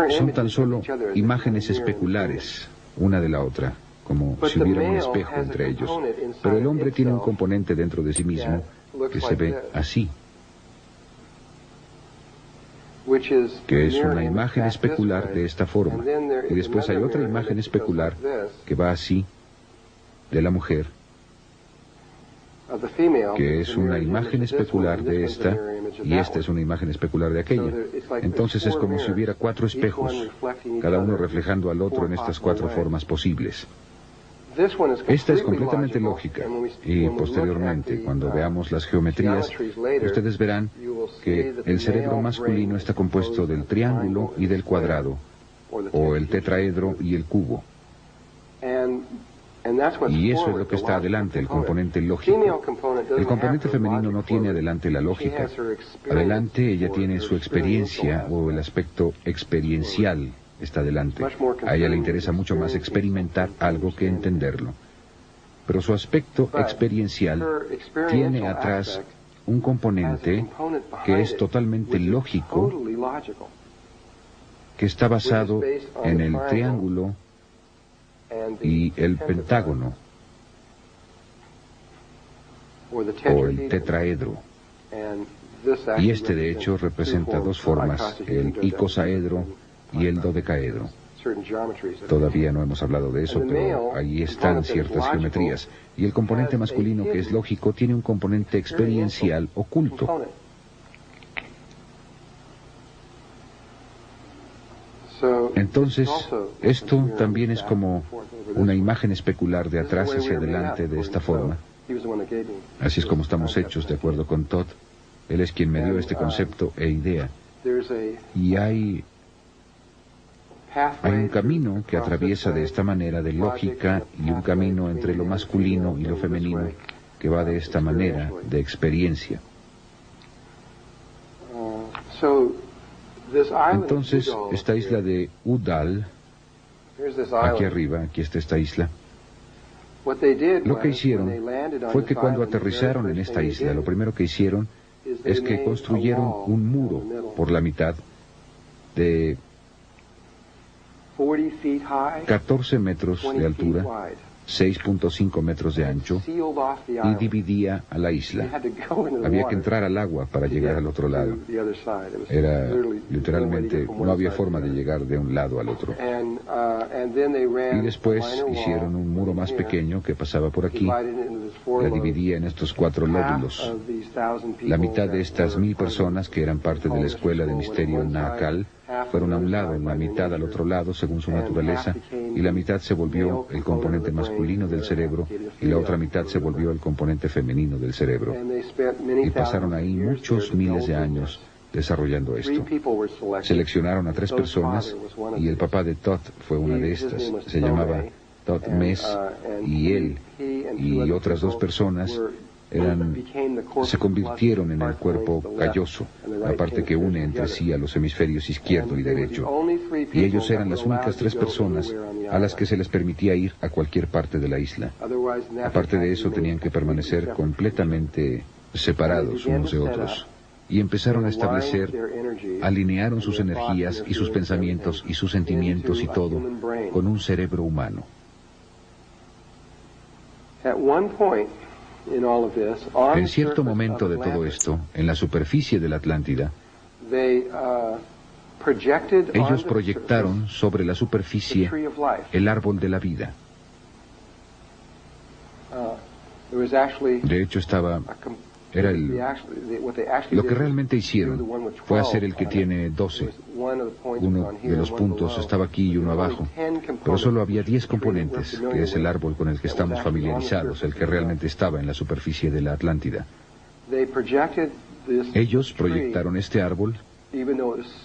Son tan solo imágenes especulares, una de la otra, como si hubiera un espejo entre ellos. Pero el hombre tiene un componente dentro de sí mismo que se ve así, que es una imagen especular de esta forma. Y después hay otra imagen especular que va así, de la mujer, que es una imagen especular de esta, y esta es una imagen especular de aquella. Entonces es como si hubiera 4 espejos, cada uno reflejando al otro en estas 4 formas posibles. Esta es completamente lógica, y posteriormente, cuando veamos las geometrías, ustedes verán que el cerebro masculino está compuesto del triángulo y del cuadrado, o el tetraedro y el cubo. Y eso es lo que está adelante, el componente lógico. El componente femenino no tiene adelante la lógica. Adelante ella tiene su experiencia, o el aspecto experiencial está adelante. A ella le interesa mucho más experimentar algo que entenderlo. Pero su aspecto experiencial tiene atrás un componente que es totalmente lógico, que está basado en el triángulo y el pentágono, o el tetraedro. Y este de hecho representa 2 formas, el icosaedro y el dodecaedro. Todavía no hemos hablado de eso, pero ahí están ciertas geometrías. Y el componente masculino, que es lógico, tiene un componente experiencial oculto. Entonces, esto también es como una imagen especular de atrás hacia adelante de esta forma. Así es como estamos hechos, de acuerdo con Todd. Él es quien me dio este concepto e idea. Y hay un camino que atraviesa de esta manera de lógica, y un camino entre lo masculino y lo femenino que va de esta manera de experiencia. Entonces, esta isla de Udall, aquí arriba, aquí está esta isla, lo que hicieron fue que cuando aterrizaron en esta isla, lo primero que hicieron es que construyeron un muro por la mitad de 14 metros de altura, 6.5 metros de ancho, y dividía a la isla. Había que entrar al agua para llegar al otro lado. Era literalmente, no había forma de llegar de un lado al otro. Y después hicieron un muro más pequeño que pasaba por aquí, la dividía en estos 4 lóbulos. La mitad de estas 1000 personas que eran parte de la escuela de misterio Naacal fueron a un lado, la mitad al otro lado, según su naturaleza, y la mitad se volvió el componente masculino del cerebro, y la otra mitad se volvió el componente femenino del cerebro. Y pasaron ahí muchos miles de años desarrollando esto. Seleccionaron a 3 personas, y el papá de Todd fue una de estas. Se llamaba Todd Mess, y él y otras 2 personas se convirtieron en el cuerpo calloso, la parte que une entre sí a los hemisferios izquierdo y derecho. Y ellos eran las únicas 3 personas a las que se les permitía ir a cualquier parte de la isla. Aparte de eso, tenían que permanecer completamente separados unos de otros. Y empezaron a establecer, alinearon sus energías y sus pensamientos y sus sentimientos y todo con un cerebro humano. En cierto momento de todo esto, en la superficie de la Atlántida, ellos proyectaron sobre la superficie el árbol de la vida. De hecho, lo que realmente hicieron fue hacer el que tiene 12. Uno de los puntos estaba aquí y uno abajo, pero solo había 10 componentes, que es el árbol con el que estamos familiarizados, el que realmente estaba en la superficie de la Atlántida. Ellos proyectaron este árbol,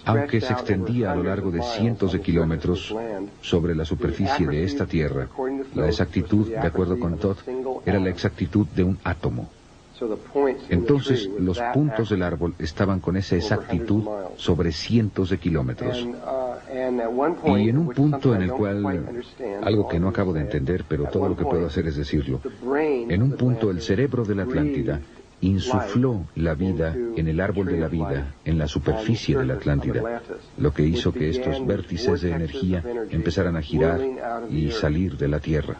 aunque se extendía a lo largo de cientos de kilómetros sobre la superficie de esta tierra. La exactitud, de acuerdo con Todd, era la exactitud de un átomo. Entonces, los puntos del árbol estaban con esa exactitud sobre cientos de kilómetros. Y en un punto en el cual, algo que no acabo de entender, pero todo lo que puedo hacer es decirlo, en un punto el cerebro de la Atlántida insufló la vida en el árbol de la vida, en la superficie de la Atlántida, lo que hizo que estos vértices de energía empezaran a girar y salir de la Tierra.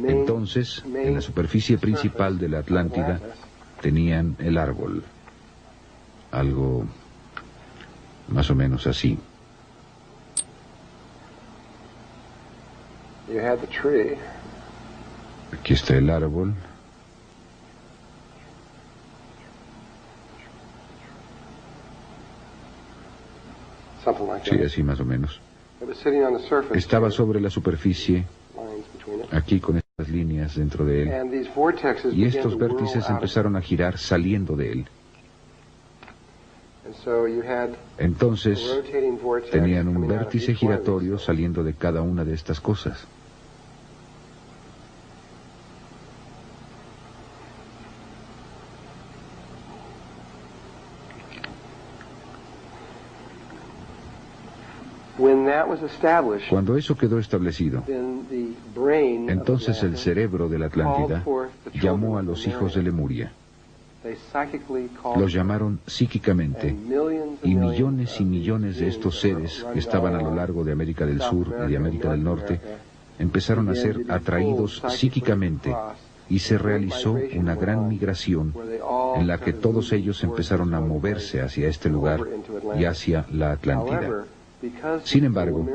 Entonces, en la superficie principal de la Atlántida, tenían el árbol. Algo más o menos así. Aquí está el árbol. Sí, así más o menos. Estaba sobre la superficie, aquí con estas líneas dentro de él, y estos vértices empezaron a girar saliendo de él. Entonces, tenían un vértice giratorio saliendo de cada una de estas cosas. Cuando eso quedó establecido, entonces el cerebro de la Atlántida llamó a los hijos de Lemuria. Los llamaron psíquicamente, y millones de estos seres que estaban a lo largo de América del Sur y de América del Norte empezaron a ser atraídos psíquicamente, y se realizó una gran migración en la que todos ellos empezaron a moverse hacia este lugar y hacia la Atlántida. Sin embargo,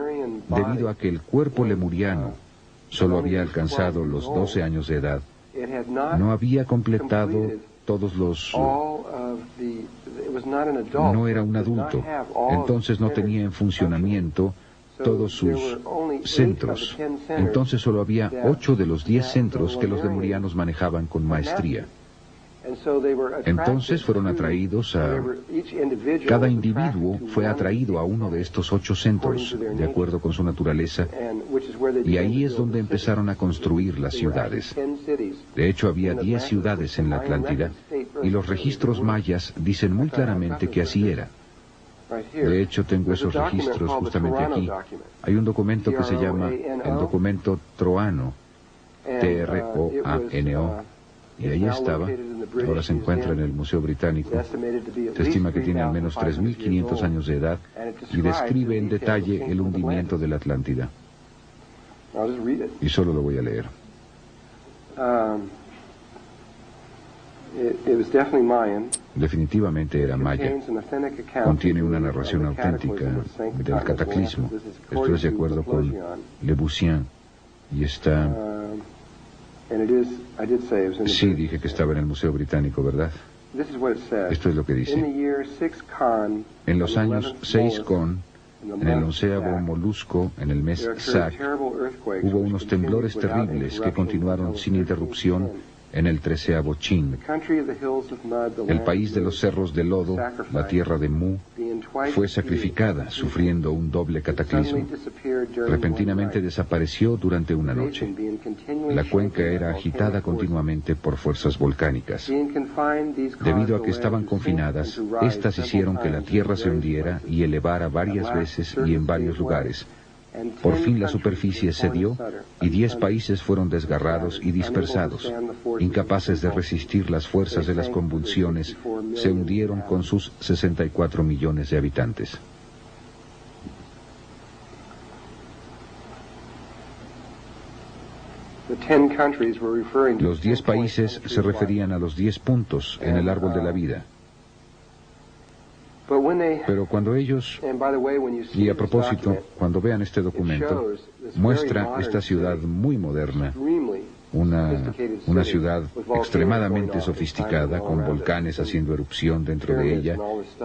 debido a que el cuerpo lemuriano solo había alcanzado los 12 años de edad, no había completado todos los... no era un adulto, entonces no tenía en funcionamiento todos sus centros. Entonces solo había 8 de los 10 centros que los lemurianos manejaban con maestría. Entonces fueron atraídos a... Cada individuo fue atraído a uno de estos 8 centros, de acuerdo con su naturaleza, y ahí es donde empezaron a construir las ciudades. De hecho, había 10 ciudades en la Atlántida, y los registros mayas dicen muy claramente que así era. De hecho, tengo esos registros justamente aquí. Hay un documento que se llama el documento Troano, T-R-O-A-N-O, y ahí estaba. Ahora se encuentra en el Museo Británico. Se estima que tiene al menos 3.500 años de edad y describe en detalle el hundimiento de la Atlántida. Y solo lo voy a leer. Definitivamente era maya. Contiene una narración auténtica del cataclismo. Esto es de acuerdo con Le Bussien. Y está... Sí, dije que estaba en el Museo Británico, ¿verdad? Esto es lo que dice. En los años 6 con, en el 11º molusco, en el mes Sac, hubo unos temblores terribles que continuaron sin interrupción en el 13º Chin. El país de los cerros de lodo, la tierra de Mu, fue sacrificada, sufriendo un doble cataclismo. Repentinamente desapareció durante una noche. La cuenca era agitada continuamente por fuerzas volcánicas. Debido a que estaban confinadas, estas hicieron que la tierra se hundiera y elevara varias veces y en varios lugares. Por fin la superficie cedió y 10 países fueron desgarrados y dispersados. Incapaces de resistir las fuerzas de las convulsiones, se hundieron con sus 64 millones de habitantes. Los 10 países se referían a los 10 puntos en el árbol de la vida. Pero cuando ellos, y a propósito, cuando vean este documento, muestra esta ciudad muy moderna, una ciudad extremadamente sofisticada, con volcanes haciendo erupción dentro de ella,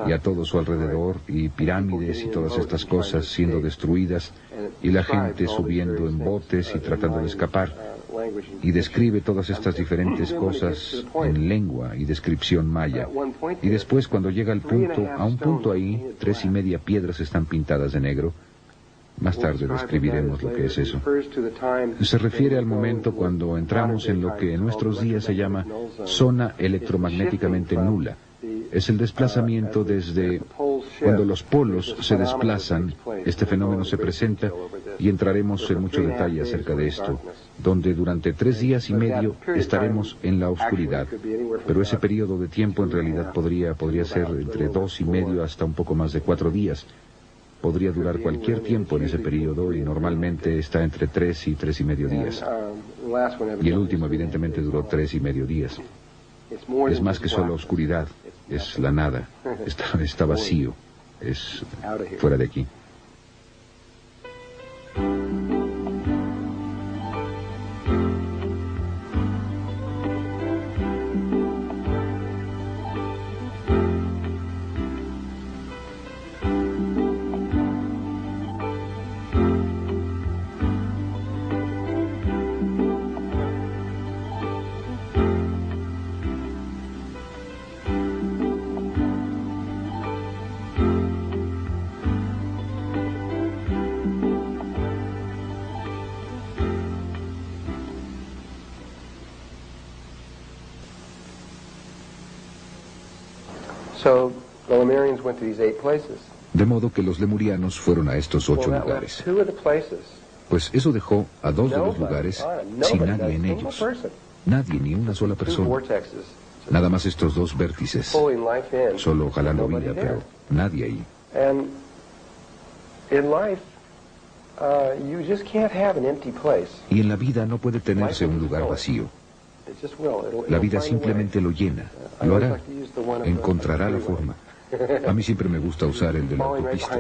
y a todo su alrededor, y pirámides y todas estas cosas siendo destruidas, y la gente subiendo en botes y tratando de escapar. Y describe todas estas diferentes cosas en lengua y descripción maya. Y después, cuando llega al punto, a un punto ahí, 3.5 piedras están pintadas de negro. Más tarde describiremos lo que es eso. Se refiere al momento cuando entramos en lo que en nuestros días se llama zona electromagnéticamente nula. Es el desplazamiento desde cuando los polos se desplazan. Este fenómeno se presenta y entraremos en mucho detalle acerca de esto, donde durante 3 días y medio estaremos en la oscuridad. Pero ese periodo de tiempo en realidad podría ser entre 2 y medio hasta un poco más de 4 días. Podría durar cualquier tiempo en ese periodo y normalmente está entre 3 y 3 y medio días. Y el último evidentemente duró 3 y medio días. Es más que solo oscuridad, es la nada, está vacío, es fuera de aquí. De modo que los lemurianos fueron a estos 8 lugares. Pues eso dejó a 2 de los lugares sin nadie en ellos. Nadie, ni una sola persona. Nada más estos 2 vértices. Solo jalando vida, pero nadie ahí. Y en la vida no puede tenerse un lugar vacío. La vida simplemente lo llena, lo hará, encontrará la forma. A mí siempre me gusta usar el de la autopista.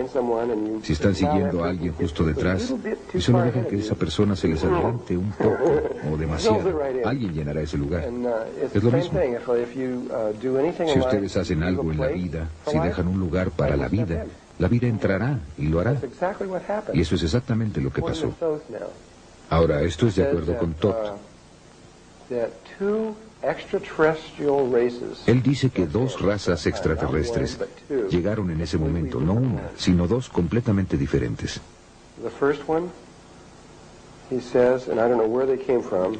Si están siguiendo a alguien justo detrás, y solo dejan que esa persona se les adelante un poco o demasiado, alguien llenará ese lugar. Es lo mismo. Si ustedes hacen algo en la vida, si dejan un lugar para la vida entrará y lo hará. Y eso es exactamente lo que pasó. Ahora, esto es de acuerdo con Todd. Él dice que 2 razas extraterrestres llegaron en ese momento, no una, sino 2 completamente diferentes.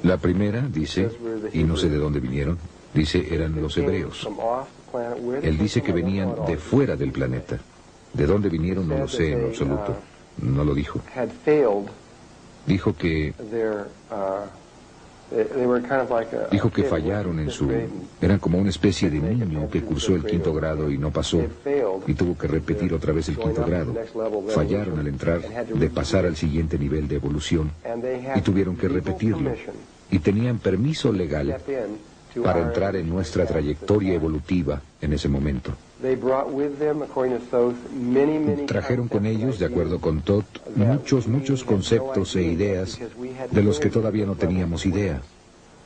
La primera, dice, y no sé de dónde vinieron, dice eran los hebreos. Él dice que venían de fuera del planeta. De dónde vinieron no lo sé en absoluto. No lo dijo. Dijo que fallaron en su... Eran como una especie de niño que cursó el 5º grado y no pasó, y tuvo que repetir otra vez el 5º grado. Fallaron al entrar, de pasar al siguiente nivel de evolución, y tuvieron que repetirlo. Y tenían permiso legal para entrar en nuestra trayectoria evolutiva en ese momento. Trajeron con ellos, de acuerdo con Todd, muchos conceptos e ideas de los que todavía no teníamos idea.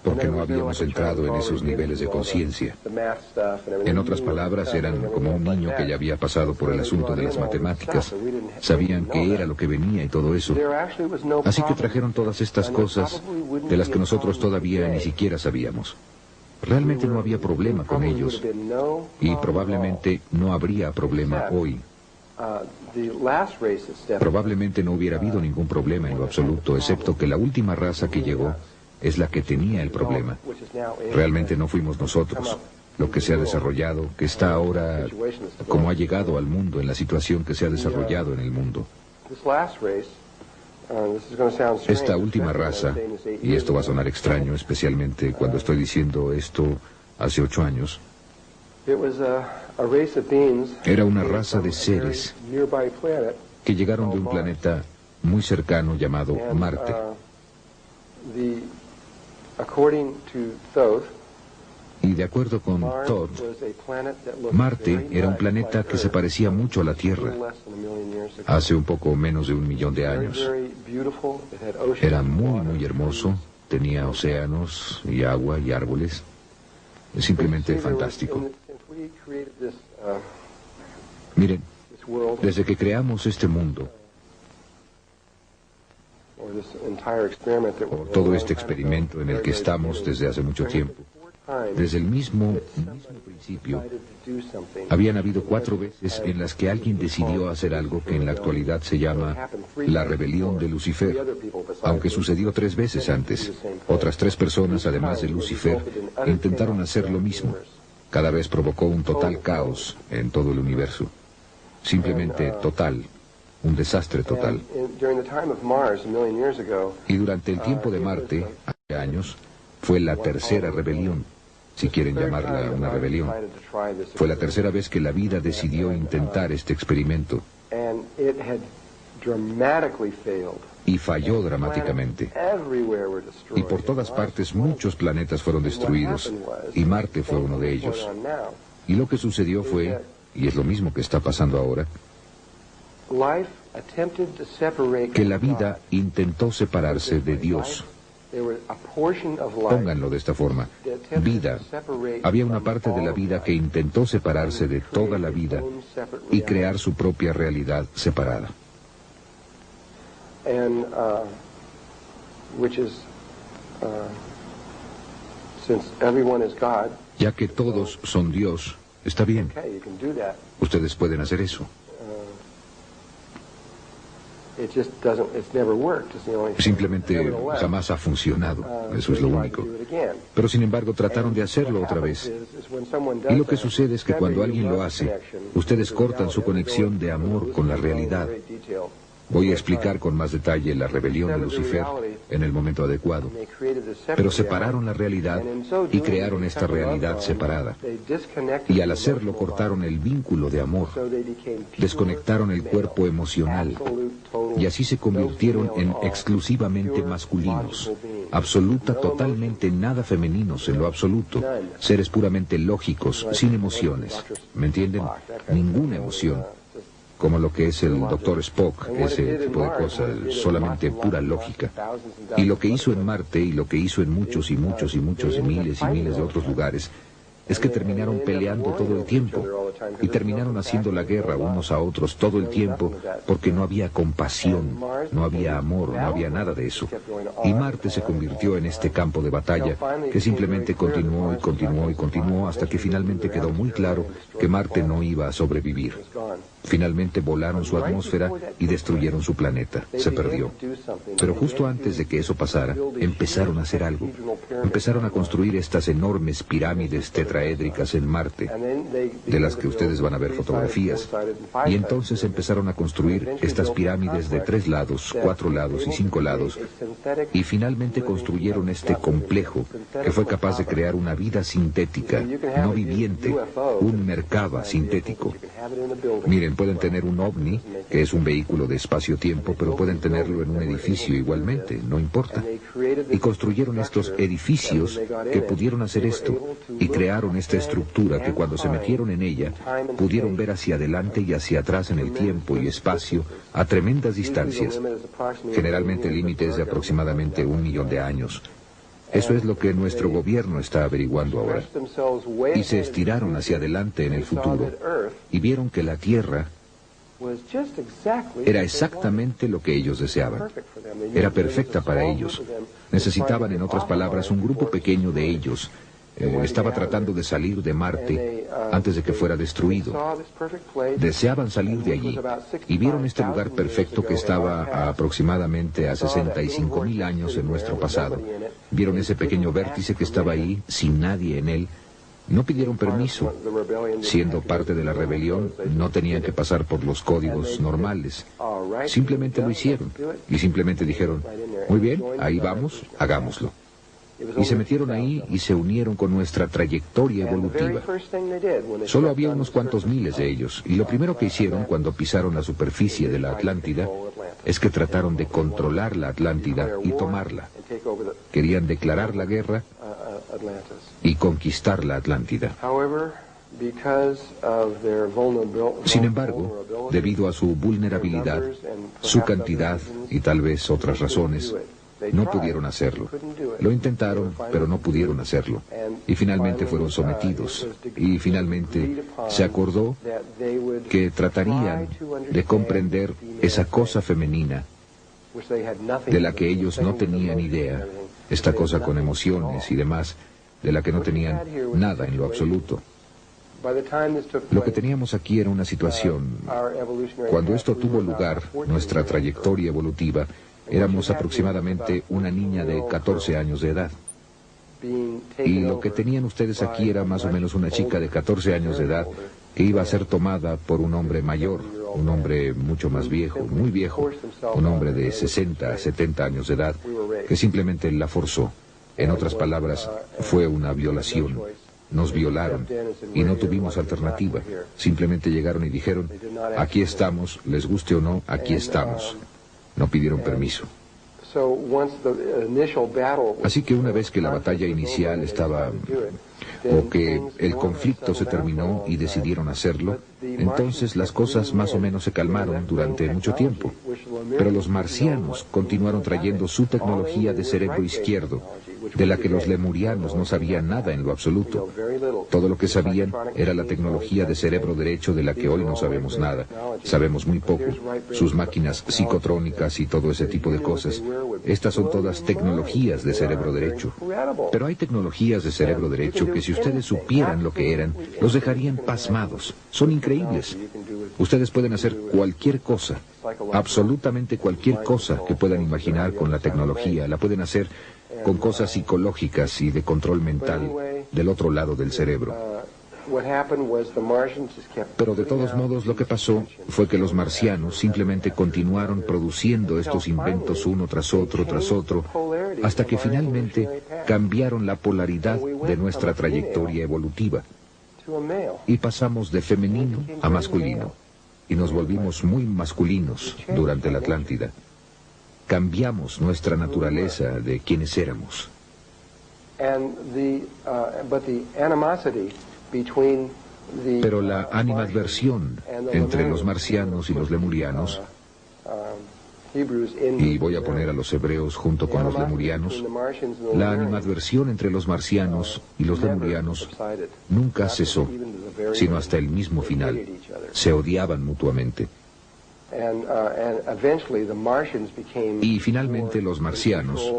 porque no habíamos entrado en esos niveles de conciencia. En otras palabras, eran como un niño que ya había pasado por el asunto de las matemáticas. Sabían qué era lo que venía y todo eso. Así que trajeron todas estas cosas de las que nosotros todavía ni siquiera sabíamos. Realmente no había problema con ellos, y probablemente no habría problema hoy. Probablemente no hubiera habido ningún problema en lo absoluto, excepto que la última raza que llegó es la que tenía el problema. Realmente no fuimos nosotros. Lo que se ha desarrollado, que está ahora como ha llegado al mundo, en la situación que se ha desarrollado en el mundo. Esta última raza, y esto va a sonar extraño, especialmente cuando estoy diciendo esto hace 8 años, era una raza de seres que llegaron de un planeta muy cercano llamado Marte. Y de acuerdo con Todd, Marte era un planeta que se parecía mucho a la Tierra hace un poco menos de 1 millón de años. Era muy hermoso, tenía océanos y agua y árboles. Es simplemente fantástico. Miren, desde que creamos este mundo, o todo este experimento en el que estamos desde hace mucho tiempo, desde el mismo principio, habían habido 4 veces en las que alguien decidió hacer algo que en la actualidad se llama la rebelión de Lucifer, aunque sucedió 3 veces antes. Otras 3 personas, además de Lucifer, intentaron hacer lo mismo. Cada vez provocó un total caos en todo el universo. Simplemente total. Un desastre total. Y durante el tiempo de Marte, hace años, fue la tercera rebelión, si quieren llamarla una rebelión. Fue la tercera vez que la vida decidió intentar este experimento. Y falló dramáticamente. Y por todas partes muchos planetas fueron destruidos, y Marte fue uno de ellos. Y lo que sucedió fue, y es lo mismo que está pasando ahora, que la vida intentó separarse de Dios. Pónganlo de esta forma. Vida. Había una parte de la vida que intentó separarse de toda la vida y crear su propia realidad separada. Ya que todos son Dios, está bien. Ustedes pueden hacer eso. Simplemente jamás ha funcionado, eso es lo único. Pero sin embargo trataron de hacerlo otra vez. Y lo que sucede es que cuando alguien lo hace, ustedes cortan su conexión de amor con la realidad. Voy a explicar con más detalle la rebelión de Lucifer en el momento adecuado. Pero separaron la realidad y crearon esta realidad separada. Y al hacerlo cortaron el vínculo de amor. Desconectaron el cuerpo emocional. Y así se convirtieron en exclusivamente masculinos. Absoluta, totalmente nada femeninos en lo absoluto. Seres puramente lógicos, sin emociones. ¿Me entienden? Ninguna emoción. Como lo que es el Dr. Spock, ese tipo de cosas, solamente pura lógica. Y lo que hizo en Marte, y lo que hizo en muchos y miles de otros lugares, es que terminaron peleando todo el tiempo, y terminaron haciendo la guerra unos a otros todo el tiempo, porque no había compasión, no había amor, no había nada de eso. Y Marte se convirtió en este campo de batalla que simplemente continuó hasta que finalmente quedó muy claro que Marte no iba a sobrevivir. Finalmente volaron su atmósfera y destruyeron su planeta. Se perdió. Pero justo antes de que eso pasara, empezaron a hacer algo. Empezaron a construir estas enormes pirámides tetraédricas en Marte, de las que ustedes van a ver fotografías. Y entonces empezaron a construir estas pirámides de 3 lados, 4 lados y 5 lados. Y finalmente construyeron este complejo que fue capaz de crear una vida sintética, no viviente, un Merkaba sintético. Miren, pueden tener un ovni, que es un vehículo de espacio-tiempo, pero pueden tenerlo en un edificio igualmente, no importa. Y construyeron estos edificios que pudieron hacer esto, y crearon esta estructura que cuando se metieron en ella, pudieron ver hacia adelante y hacia atrás en el tiempo y espacio a tremendas distancias. Generalmente el límite es de aproximadamente 1 millón de años. Eso es lo que nuestro gobierno está averiguando ahora. Y se estiraron hacia adelante en el futuro y vieron que la Tierra era exactamente lo que ellos deseaban. Era perfecta para ellos. Necesitaban, en otras palabras, un grupo pequeño de ellos. Estaba tratando de salir de Marte antes de que fuera destruido. Deseaban salir de allí y vieron este lugar perfecto que estaba a aproximadamente a 65.000 años en nuestro pasado. Vieron ese pequeño vértice que estaba ahí, sin nadie en él. No pidieron permiso. Siendo parte de la rebelión, no tenían que pasar por los códigos normales. Simplemente lo hicieron. Y simplemente dijeron, muy bien, ahí vamos, hagámoslo. Y se metieron ahí y se unieron con nuestra trayectoria evolutiva. Solo había unos cuantos miles de ellos, y lo primero que hicieron cuando pisaron la superficie de la Atlántida es que trataron de controlar la Atlántida y tomarla. Querían declarar la guerra y conquistar la Atlántida. Sin embargo, debido a su vulnerabilidad, su cantidad y tal vez otras razones, no pudieron hacerlo. Lo intentaron, pero no pudieron hacerlo. Y finalmente fueron sometidos. Y finalmente se acordó que tratarían de comprender esa cosa femenina de la que ellos no tenían idea, esta cosa con emociones y demás, de la que no tenían nada en lo absoluto. Lo que teníamos aquí era una situación. Cuando esto tuvo lugar, nuestra trayectoria evolutiva, éramos aproximadamente una niña de 14 años de edad. Y lo que tenían ustedes aquí era más o menos una chica de 14 años de edad que iba a ser tomada por un hombre mayor, un hombre mucho más viejo, muy viejo, un hombre de 60 a 70 años de edad, que simplemente la forzó. En otras palabras, fue una violación. Nos violaron y no tuvimos alternativa. Simplemente llegaron y dijeron, aquí estamos, les guste o no, aquí estamos. No pidieron permiso. Así que una vez que la batalla inicial estaba, o que el conflicto se terminó y decidieron hacerlo, entonces las cosas más o menos se calmaron durante mucho tiempo. Pero los marcianos continuaron trayendo su tecnología de cerebro izquierdo, de la que los lemurianos no sabían nada en lo absoluto. Todo lo que sabían era la tecnología de cerebro derecho de la que hoy no sabemos nada. Sabemos muy poco. Sus máquinas psicotrónicas y todo ese tipo de cosas. Estas son todas tecnologías de cerebro derecho. Pero hay tecnologías de cerebro derecho que si ustedes supieran lo que eran, los dejarían pasmados. Son increíbles. Ustedes pueden hacer cualquier cosa, absolutamente cualquier cosa que puedan imaginar con la tecnología. La pueden hacer con cosas psicológicas y de control mental del otro lado del cerebro. Pero de todos modos lo que pasó fue que los marcianos simplemente continuaron produciendo estos inventos uno tras otro, hasta que finalmente cambiaron la polaridad de nuestra trayectoria evolutiva. Y pasamos de femenino a masculino, y nos volvimos muy masculinos durante la Atlántida. Cambiamos nuestra naturaleza de quienes éramos. Pero la animadversión entre los marcianos y los lemurianos, y voy a poner a los hebreos junto con los lemurianos, la animadversión entre los marcianos y los lemurianos nunca cesó, sino hasta el mismo final. Se odiaban mutuamente. Y finalmente los marcianos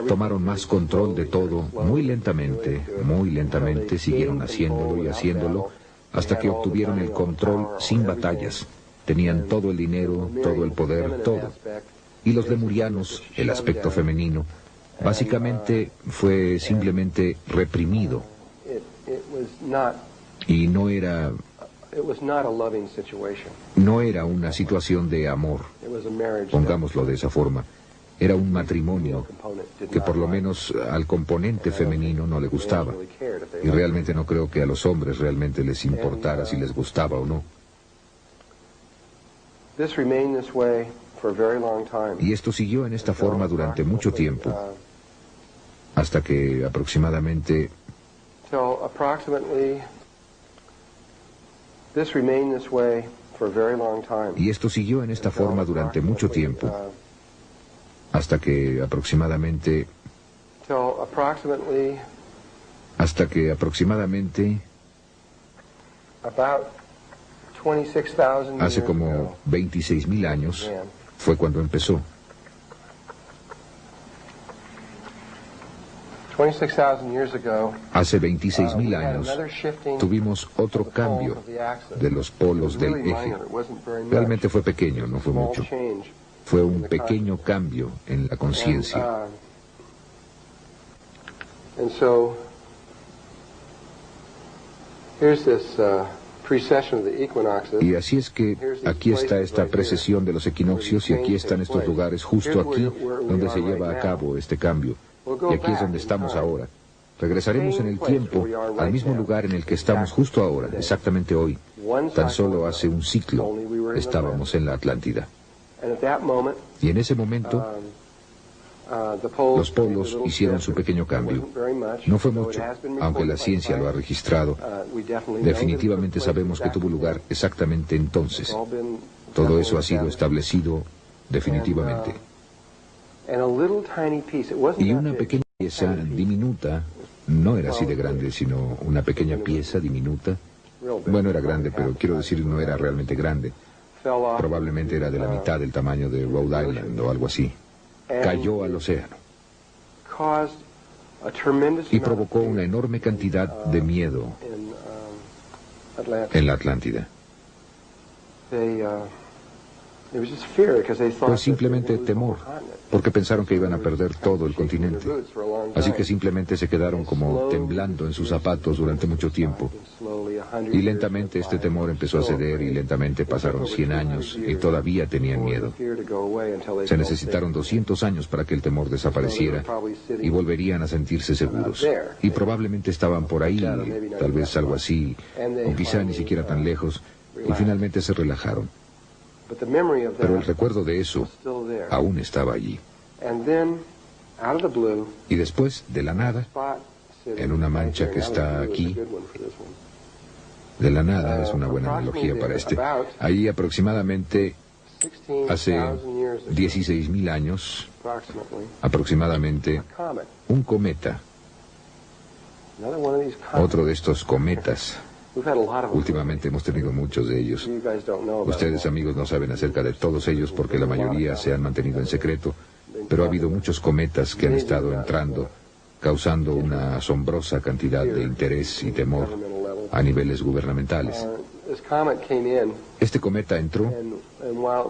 tomaron más control de todo, muy lentamente siguieron haciéndolo y haciéndolo, hasta que obtuvieron el control sin batallas. Tenían todo el dinero, todo el poder, todo. Y los lemurianos, el aspecto femenino, básicamente fue simplemente reprimido. Y no era una situación de amor, pongámoslo de esa forma. Era un matrimonio que por lo menos al componente femenino no le gustaba. Y realmente no creo que a los hombres realmente les importara si les gustaba o no. Y esto siguió en esta forma durante mucho tiempo, hasta que aproximadamente... Y esto siguió en esta forma durante mucho tiempo, hasta que aproximadamente hasta que aproximadamente hace como 26.000 años fue cuando empezó. 26,000 Hace 26.000 años tuvimos otro cambio de los polos del eje. Realmente fue pequeño, no fue mucho. Fue un pequeño cambio en la conciencia. Y así es que aquí está esta precesión de los equinoccios y aquí están estos lugares justo aquí donde se lleva a cabo este cambio. Y aquí es donde estamos ahora. Regresaremos en el tiempo al mismo lugar en el que estamos justo ahora, exactamente hoy. Tan solo hace un ciclo estábamos en la Atlántida. Y en ese momento los polos hicieron su pequeño cambio. No fue mucho, aunque la ciencia lo ha registrado. Definitivamente sabemos que tuvo lugar exactamente entonces. Todo eso ha sido establecido definitivamente. Y una pequeña pieza diminuta, no era así de grande, sino una pequeña pieza diminuta. Bueno, era grande, pero quiero decir, no era realmente grande. Probablemente era de la mitad del tamaño de Rhode Island o algo así. Cayó al océano y provocó una enorme cantidad de miedo en la Atlántida. Pues simplemente temor, porque pensaron que iban a perder todo el continente. Así que simplemente se quedaron como temblando en sus zapatos durante mucho tiempo. Y lentamente este temor empezó a ceder y lentamente pasaron 100 años y todavía tenían miedo. Se necesitaron 200 años para que el temor desapareciera y volverían a sentirse seguros. Y probablemente estaban por ahí, tal vez algo así, o quizá ni siquiera tan lejos, y finalmente se relajaron. Pero el recuerdo de eso aún estaba allí. Y después, de la nada, en una mancha que está aquí, de la nada es una buena analogía para este. Ahí aproximadamente, hace 16.000 años, aproximadamente, un cometa, otro de estos cometas. Últimamente hemos tenido muchos de ellos. Ustedes, amigos, no saben acerca de todos ellos porque la mayoría se han mantenido en secreto, pero ha habido muchos cometas que han estado entrando, causando una asombrosa cantidad de interés y temor a niveles gubernamentales. Este cometa entró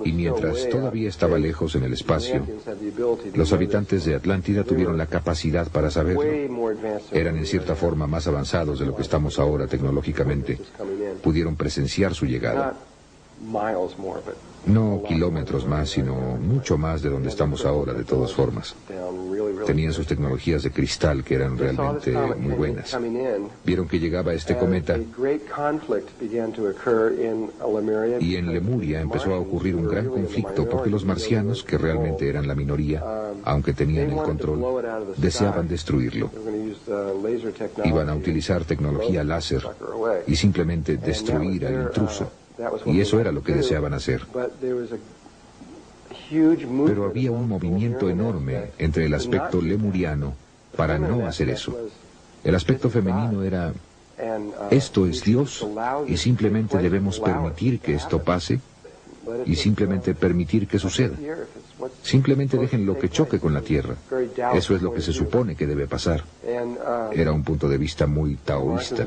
y mientras todavía estaba lejos en el espacio, los habitantes de Atlántida tuvieron la capacidad para saberlo. Eran en cierta forma más avanzados de lo que estamos ahora tecnológicamente. Pudieron presenciar su llegada. No kilómetros más, sino mucho más de donde estamos ahora, de todas formas. Tenían sus tecnologías de cristal que eran realmente muy buenas. Vieron que llegaba este cometa y en Lemuria empezó a ocurrir un gran conflicto porque los marcianos, que realmente eran la minoría, aunque tenían el control, deseaban destruirlo. Iban a utilizar tecnología láser y simplemente destruir al intruso. Y eso era lo que deseaban hacer. Pero había un movimiento enorme entre el aspecto lemuriano para no hacer eso. El aspecto femenino era, esto es Dios y simplemente debemos permitir que esto pase y simplemente permitir que suceda. Simplemente déjenlo que choque con la tierra. Eso es lo que se supone que debe pasar. Era un punto de vista muy taoísta.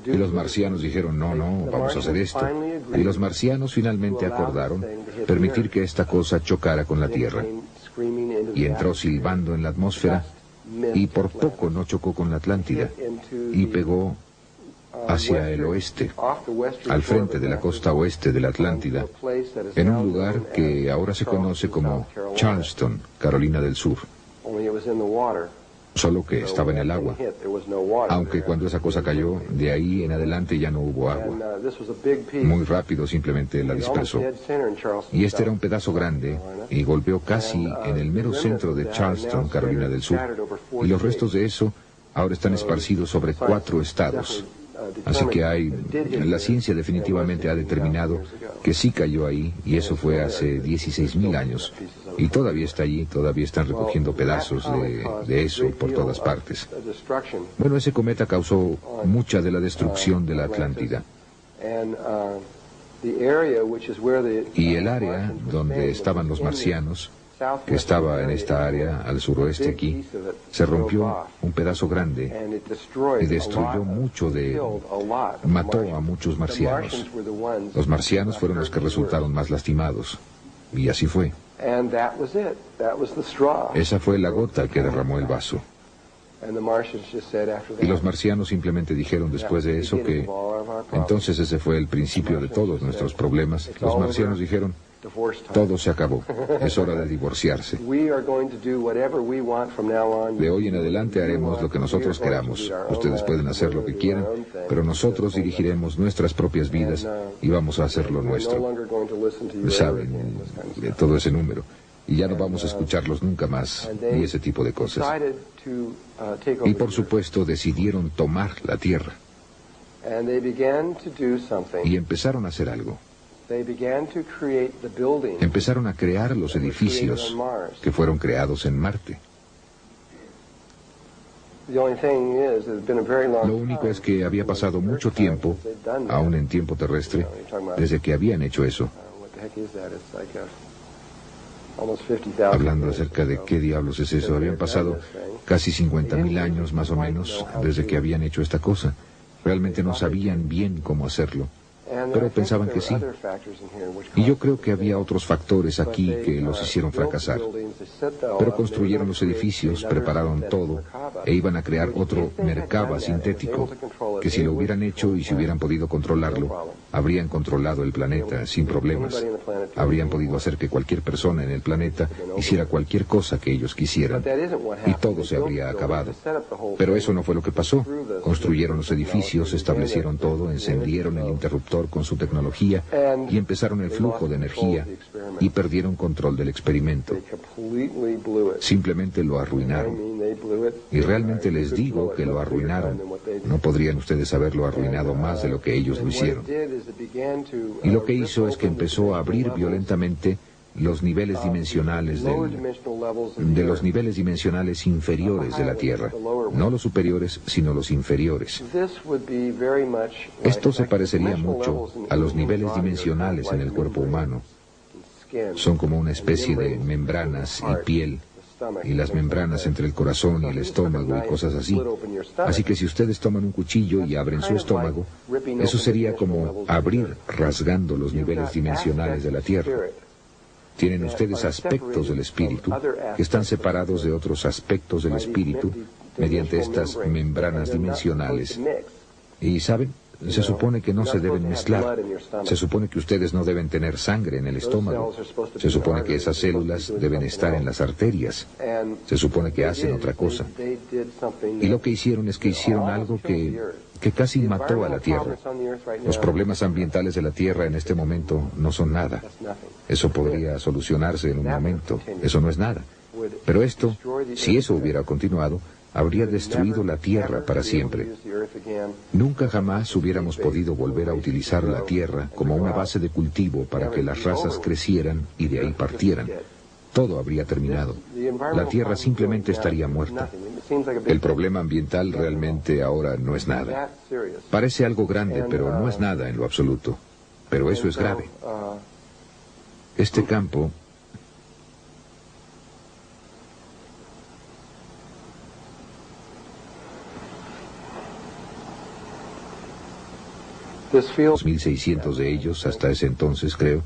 Y los marcianos dijeron, no, vamos a hacer esto. Y los marcianos finalmente acordaron permitir que esta cosa chocara con la tierra. Y entró silbando en la atmósfera y por poco no chocó con la Atlántida y pegó hacia el oeste, al frente de la costa oeste de la Atlántida, en un lugar que ahora se conoce como Charleston, Carolina del Sur. Solo que estaba en el agua, aunque cuando esa cosa cayó, de ahí en adelante ya no hubo agua. Muy rápido simplemente la dispersó. Y este era un pedazo grande y golpeó casi en el mero centro de Charleston, Carolina del Sur. Y los restos de eso ahora están esparcidos sobre 4 estados. Así que la ciencia definitivamente ha determinado que sí cayó ahí, y eso fue hace 16.000 años. Y todavía está allí, todavía están recogiendo pedazos de eso por todas partes. Bueno, ese cometa causó mucha de la destrucción de la Atlántida. Y el área donde estaban los marcianos, que estaba en esta área al suroeste aquí, se rompió un pedazo grande y destruyó mató a muchos marcianos. Los marcianos fueron los que resultaron más lastimados. Y así fue. Esa fue la gota que derramó el vaso. Y los marcianos simplemente dijeron después de eso que entonces ese fue el principio de todos nuestros problemas. Los marcianos dijeron, todo se acabó, es hora de divorciarse. De hoy en adelante haremos lo que nosotros queramos. Ustedes pueden hacer lo que quieran, pero nosotros dirigiremos nuestras propias vidas y vamos a hacer lo nuestro. Saben, de todo ese número. Y ya no vamos a escucharlos nunca más, y ese tipo de cosas. Y por supuesto decidieron tomar la tierra. Y empezaron a hacer algo. Empezaron a crear los edificios que fueron creados en Marte. Lo único es que había pasado mucho tiempo, aún en tiempo terrestre, desde que habían hecho eso. Hablando acerca de qué diablos es eso, habían pasado casi 50.000 años más o menos desde que habían hecho esta cosa. Realmente no sabían bien cómo hacerlo, pero pensaban que sí. Y yo creo que había otros factores aquí que los hicieron fracasar. Pero construyeron los edificios, prepararon todo, e iban a crear otro Merkaba sintético, que si lo hubieran hecho y si hubieran podido controlarlo, habrían controlado el planeta sin problemas. Habrían podido hacer que cualquier persona en el planeta hiciera cualquier cosa que ellos quisieran, y todo se habría acabado. Pero eso no fue lo que pasó. Construyeron los edificios, establecieron todo, encendieron el interruptor con su tecnología y empezaron el flujo de energía y perdieron control del experimento. Simplemente lo arruinaron. Y realmente les digo que lo arruinaron. No podrían ustedes haberlo arruinado más de lo que ellos lo hicieron. Y lo que hizo es que empezó a abrir violentamente los niveles dimensionales de los niveles dimensionales inferiores de la Tierra. No los superiores, sino los inferiores. Esto se parecería mucho a los niveles dimensionales en el cuerpo humano. Son como una especie de membranas y piel, y las membranas entre el corazón y el estómago y cosas así. Así que si ustedes toman un cuchillo y abren su estómago, eso sería como abrir rasgando los niveles dimensionales de la Tierra. Tienen ustedes aspectos del espíritu que están separados de otros aspectos del espíritu mediante estas membranas dimensionales. Y ¿saben? Se supone que no se deben mezclar. Se supone que ustedes no deben tener sangre en el estómago. Se supone que esas células deben estar en las arterias. Se supone que hacen otra cosa. Y lo que hicieron es que hicieron algo que casi mató a la Tierra. Los problemas ambientales de la Tierra en este momento no son nada. Eso podría solucionarse en un momento. Eso no es nada. Pero esto, si eso hubiera continuado, habría destruido la Tierra para siempre. Nunca jamás hubiéramos podido volver a utilizar la Tierra como una base de cultivo para que las razas crecieran y de ahí partieran. Todo habría terminado. La Tierra simplemente estaría muerta. El problema ambiental realmente ahora no es nada. Parece algo grande, pero no es nada en lo absoluto. Pero eso es grave. Este campo los 1.600 de ellos, hasta ese entonces creo,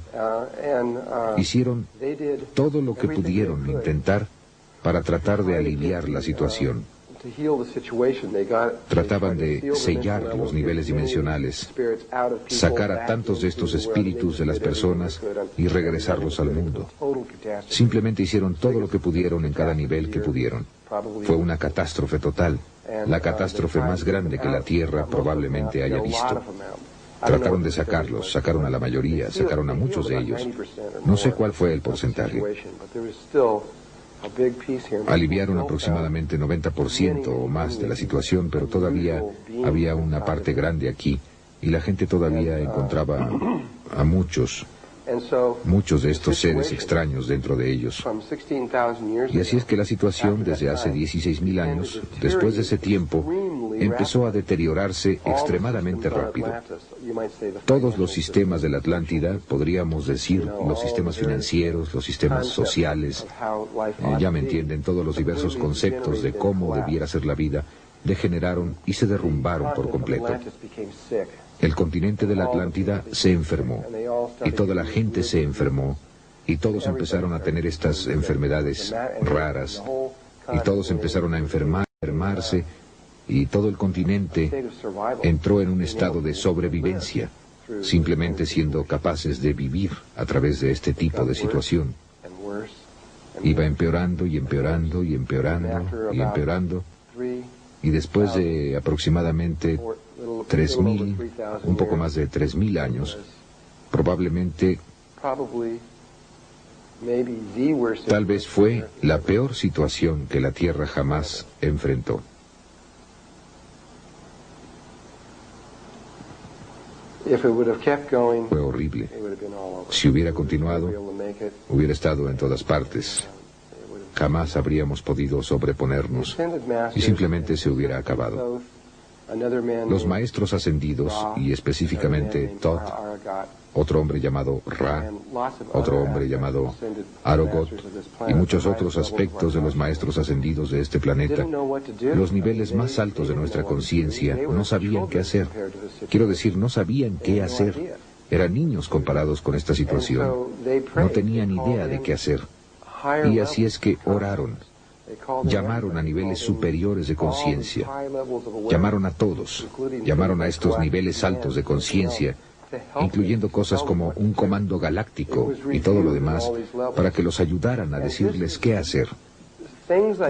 hicieron todo lo que pudieron intentar para tratar de aliviar la situación. Trataban de sellar los niveles dimensionales, sacar a tantos de estos espíritus de las personas y regresarlos al mundo. Simplemente hicieron todo lo que pudieron en cada nivel que pudieron. Fue una catástrofe total, la catástrofe más grande que la Tierra probablemente haya visto. Trataron de sacarlos, sacaron a la mayoría, sacaron a muchos de ellos. No sé cuál fue el porcentaje. Aliviaron aproximadamente 90% o más de la situación, pero todavía había una parte grande aquí, y la gente todavía encontraba a muchos de estos seres extraños dentro de ellos. Y así es que la situación desde hace 16.000 años, después de ese tiempo, empezó a deteriorarse extremadamente rápido. Todos los sistemas de la Atlántida, podríamos decir, los sistemas financieros, los sistemas sociales, ya me entienden, todos los diversos conceptos de cómo debiera ser la vida, degeneraron y se derrumbaron por completo. El continente de la Atlántida se enfermó, y toda la gente se enfermó, y todos empezaron a tener estas enfermedades raras, y todos empezaron a enfermarse, y todo el continente entró en un estado de sobrevivencia, simplemente siendo capaces de vivir a través de este tipo de situación. Iba empeorando y empeorando y empeorando y empeorando, y después de aproximadamente 3.000, un poco más de 3.000 años, probablemente, tal vez fue la peor situación que la Tierra jamás enfrentó. Fue horrible. Si hubiera continuado, hubiera estado en todas partes. Jamás habríamos podido sobreponernos y simplemente se hubiera acabado. Los maestros ascendidos, y específicamente Thoth, otro hombre llamado Ra, otro hombre llamado Arogot, y muchos otros aspectos de los maestros ascendidos de este planeta, los niveles más altos de nuestra conciencia, no sabían qué hacer. Quiero decir, no sabían qué hacer. Eran niños comparados con esta situación. No tenían idea de qué hacer. Y así es que oraron. Llamaron a niveles superiores de conciencia. Llamaron a todos. Llamaron a estos niveles altos de conciencia, incluyendo cosas como un comando galáctico y todo lo demás, para que los ayudaran a decirles qué hacer.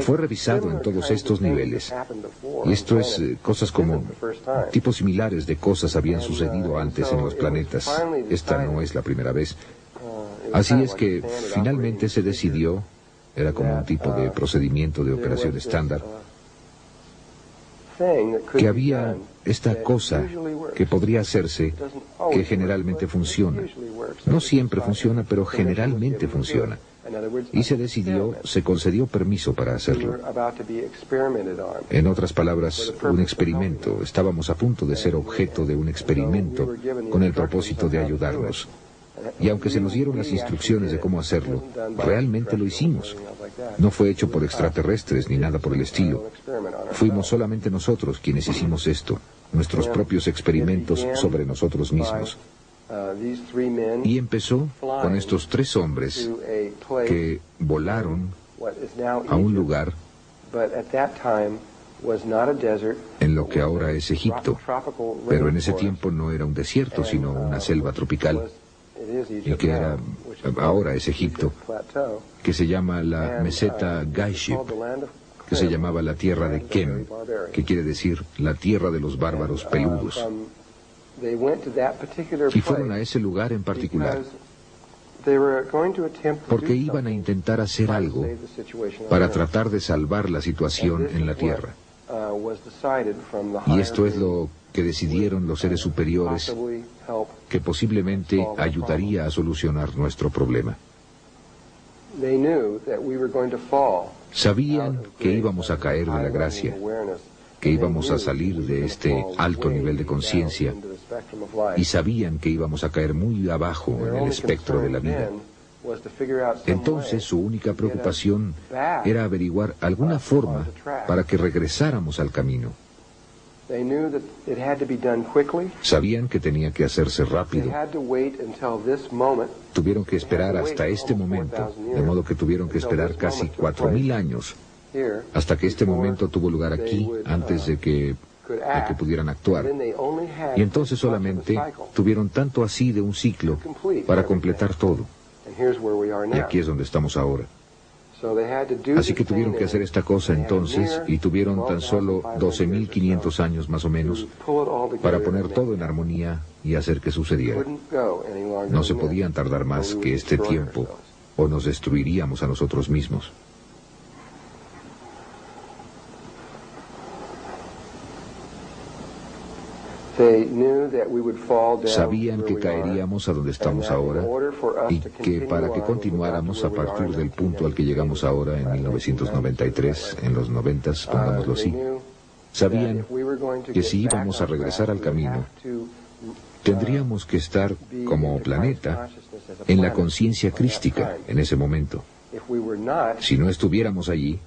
Fue revisado en todos estos niveles. Y esto es cosas como tipos similares de cosas habían sucedido antes en los planetas. Esta no es la primera vez. Así es que finalmente se decidió, era como un tipo de procedimiento de operación estándar, que había esta cosa que podría hacerse, que generalmente funciona. No siempre funciona, pero generalmente funciona. Y se decidió, se concedió permiso para hacerlo. En otras palabras, un experimento. Estábamos a punto de ser objeto de un experimento con el propósito de ayudarnos. Y aunque se nos dieron las instrucciones de cómo hacerlo, realmente lo hicimos. No fue hecho por extraterrestres ni nada por el estilo. Fuimos solamente nosotros quienes hicimos esto, nuestros propios experimentos sobre nosotros mismos. Y empezó con estos 3 hombres que volaron a un lugar en lo que ahora es Egipto, pero en ese tiempo no era un desierto, sino una selva tropical, y que ahora es Egipto, que se llama la meseta Gaiship, que se llamaba la tierra de Kem, que quiere decir la tierra de los bárbaros peludos. Y fueron a ese lugar en particular porque iban a intentar hacer algo para tratar de salvar la situación en la tierra. Y esto es lo que decidieron los seres superiores, que posiblemente ayudaría a solucionar nuestro problema. Sabían que íbamos a caer de la gracia, que íbamos a salir de este alto nivel de conciencia, y sabían que íbamos a caer muy abajo en el espectro de la vida. Entonces su única preocupación era averiguar alguna forma para que regresáramos al camino. Sabían que tenía que hacerse rápido. Tuvieron que esperar hasta este momento, de modo que tuvieron que esperar casi 4.000 años, hasta que este momento tuvo lugar aquí, antes de que pudieran actuar. Y entonces solamente tuvieron tanto así de un ciclo para completar todo. Y aquí es donde estamos ahora. Así que tuvieron que hacer esta cosa entonces, y tuvieron tan solo 12.500 años más o menos para poner todo en armonía y hacer que sucediera. No se podían tardar más que este tiempo, o nos destruiríamos a nosotros mismos. Sabían que caeríamos a donde estamos ahora y que para que continuáramos a partir del punto al que llegamos ahora en 1993, en los 90s, pongámoslo así, sabían que si íbamos a regresar al camino, tendríamos que estar como planeta en la conciencia crística en ese momento. Si no estuviéramos allí,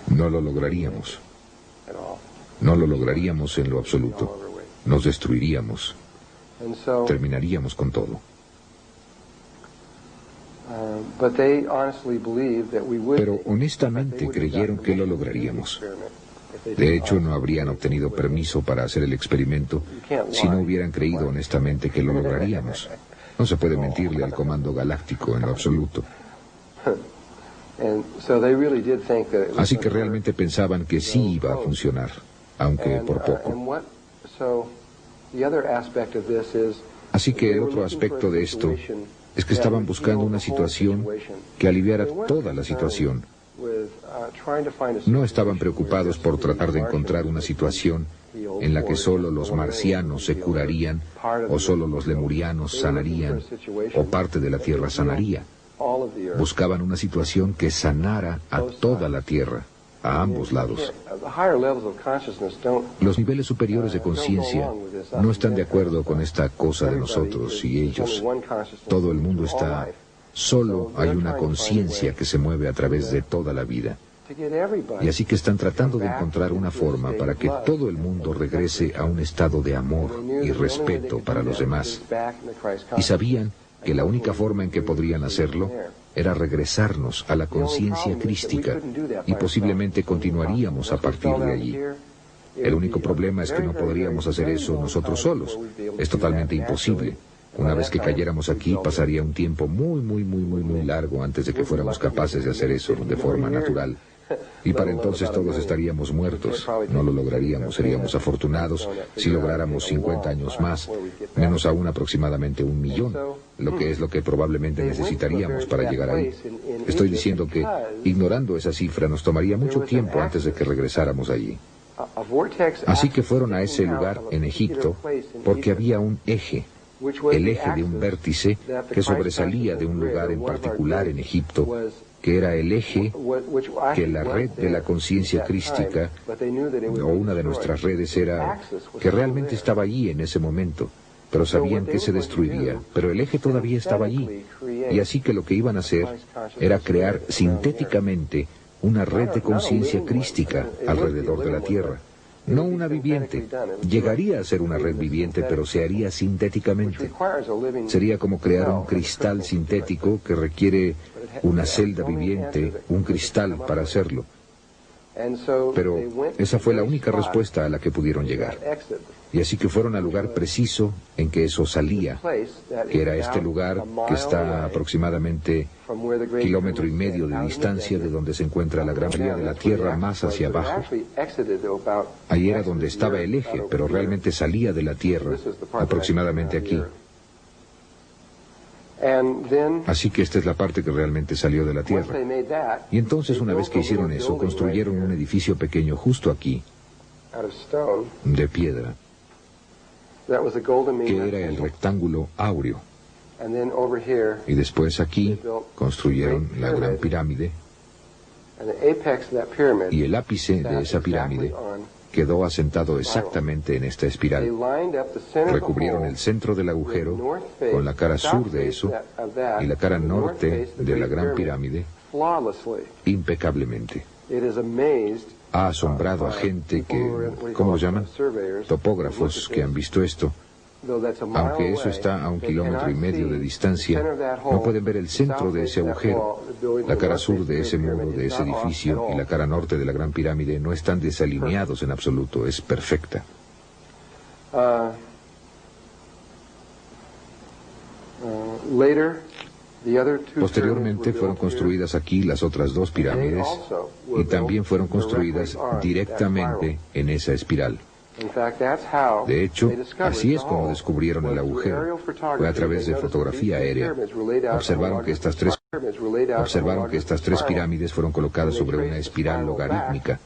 no lo lograríamos. No lo lograríamos en lo absoluto. Nos destruiríamos. Terminaríamos con todo. Pero honestamente creyeron que lo lograríamos. De hecho, no habrían obtenido permiso para hacer el experimento si no hubieran creído honestamente que lo lograríamos. No se puede mentirle al Comando Galáctico en lo absoluto. Así que realmente pensaban que sí iba a funcionar, aunque por poco. Así que el otro aspecto de esto es que estaban buscando una situación que aliviara toda la situación. No estaban preocupados por tratar de encontrar una situación en la que solo los marcianos se curarían, o solo los lemurianos sanarían, o parte de la Tierra sanaría. Buscaban una situación que sanara a toda la Tierra, a ambos lados. Los niveles superiores de conciencia no están de acuerdo con esta cosa de nosotros y ellos. Todo el mundo está... Solo hay una conciencia que se mueve a través de toda la vida. Y así que están tratando de encontrar una forma para que todo el mundo regrese a un estado de amor y respeto para los demás. Y sabían que la única forma en que podrían hacerlo era regresarnos a la conciencia crística, y posiblemente continuaríamos a partir de allí. El único problema es que no podríamos hacer eso nosotros solos. Es totalmente imposible. Una vez que cayéramos aquí, pasaría un tiempo muy largo antes de que fuéramos capaces de hacer eso de forma natural. Y para entonces todos estaríamos muertos. No lo lograríamos. Seríamos afortunados si lográramos 50 años más, menos aún aproximadamente 1 millón, lo que es lo que probablemente necesitaríamos para llegar ahí. Estoy diciendo que, ignorando esa cifra, nos tomaría mucho tiempo antes de que regresáramos allí. Así que fueron a ese lugar en Egipto porque había un eje, el eje de un vértice que sobresalía de un lugar en particular en Egipto, que era el eje que la red de la conciencia crística, o una de nuestras redes, era que realmente estaba allí en ese momento, pero sabían que se destruiría, pero el eje todavía estaba allí, y así que lo que iban a hacer era crear sintéticamente una red de conciencia crística alrededor de la Tierra. No una viviente. Llegaría a ser una red viviente, pero se haría sintéticamente. Sería como crear un cristal sintético que requiere una celda viviente, un cristal para hacerlo. Pero esa fue la única respuesta a la que pudieron llegar. Y así que fueron al lugar preciso en que eso salía, que era este lugar que está aproximadamente 1,5 kilómetros de distancia de donde se encuentra la gran mayoría de la Tierra más hacia abajo. Ahí era donde estaba el eje, pero realmente salía de la Tierra, aproximadamente aquí. Así que esta es la parte que realmente salió de la Tierra. Y entonces, una vez que hicieron eso, construyeron un edificio pequeño justo aquí, de piedra, que era el rectángulo áureo. Y después aquí construyeron la gran pirámide, y el ápice de esa pirámide quedó asentado exactamente en esta espiral. Recubrieron el centro del agujero con la cara sur de eso y la cara norte de la gran pirámide impecablemente. Ha asombrado a gente que, ¿cómo lo llaman? Topógrafos que han visto esto. Aunque eso está a 1,5 kilómetros de distancia, no pueden ver el centro de ese agujero. La cara sur de ese muro, de ese edificio, y la cara norte de la gran pirámide no están desalineados en absoluto, es perfecta. Posteriormente fueron construidas aquí las otras 2 pirámides, y también fueron construidas directamente en esa espiral. De hecho, así es como descubrieron el agujero. Fue a través de fotografía aérea. Observaron que estas tres pirámides fueron colocadas sobre una espiral logarítmica.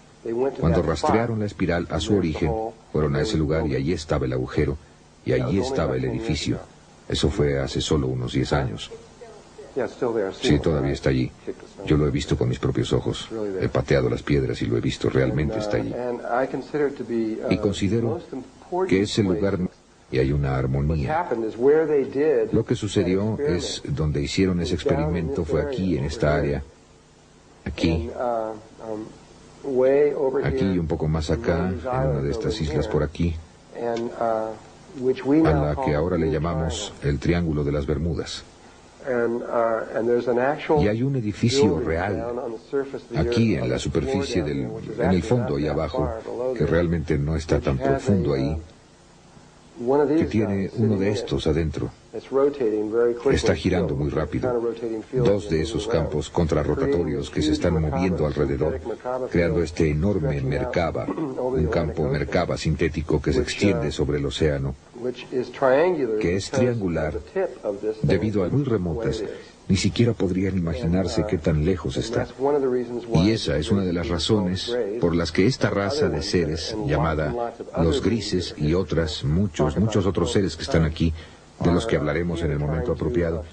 Cuando rastrearon la espiral a su origen, fueron a ese lugar y allí estaba el agujero, y allí estaba el edificio. Eso fue hace solo unos 10 años. Sí, todavía está allí. Yo lo he visto con mis propios ojos. He pateado las piedras y lo he visto. Realmente está allí. Y considero que ese lugar y hay una armonía. Lo que sucedió es donde hicieron ese experimento fue aquí, en esta área. Aquí. Aquí y un poco más acá, en una de estas islas por aquí, a la que ahora le llamamos el Triángulo de las Bermudas. Y hay un edificio real aquí en la superficie en el fondo y abajo, que realmente no está tan profundo ahí, que tiene uno de estos adentro. Está girando muy rápido. 2 de esos campos contrarrotatorios que se están moviendo alrededor, creando este enorme Merkaba, un campo Merkaba sintético que se extiende sobre el océano, que es triangular debido a muy remotas. Ni siquiera podrían imaginarse qué tan lejos está. Y esa es una de las razones por las que esta raza de seres, llamada los grises y muchos otros seres que están aquí, de los que hablaremos en el momento apropiado,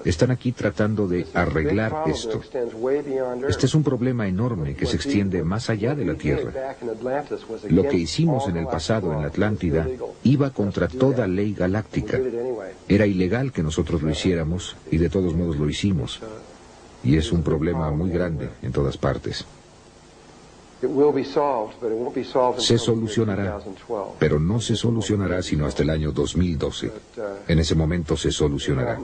están aquí tratando de arreglar esto. Este es un problema enorme que se extiende más allá de la Tierra. Lo que hicimos en el pasado en la Atlántida iba contra toda ley galáctica. Era ilegal que nosotros lo hiciéramos y de todos modos lo hicimos. Y es un problema muy grande en todas partes. Se solucionará, pero no se solucionará sino hasta el año 2012. En ese momento se solucionará.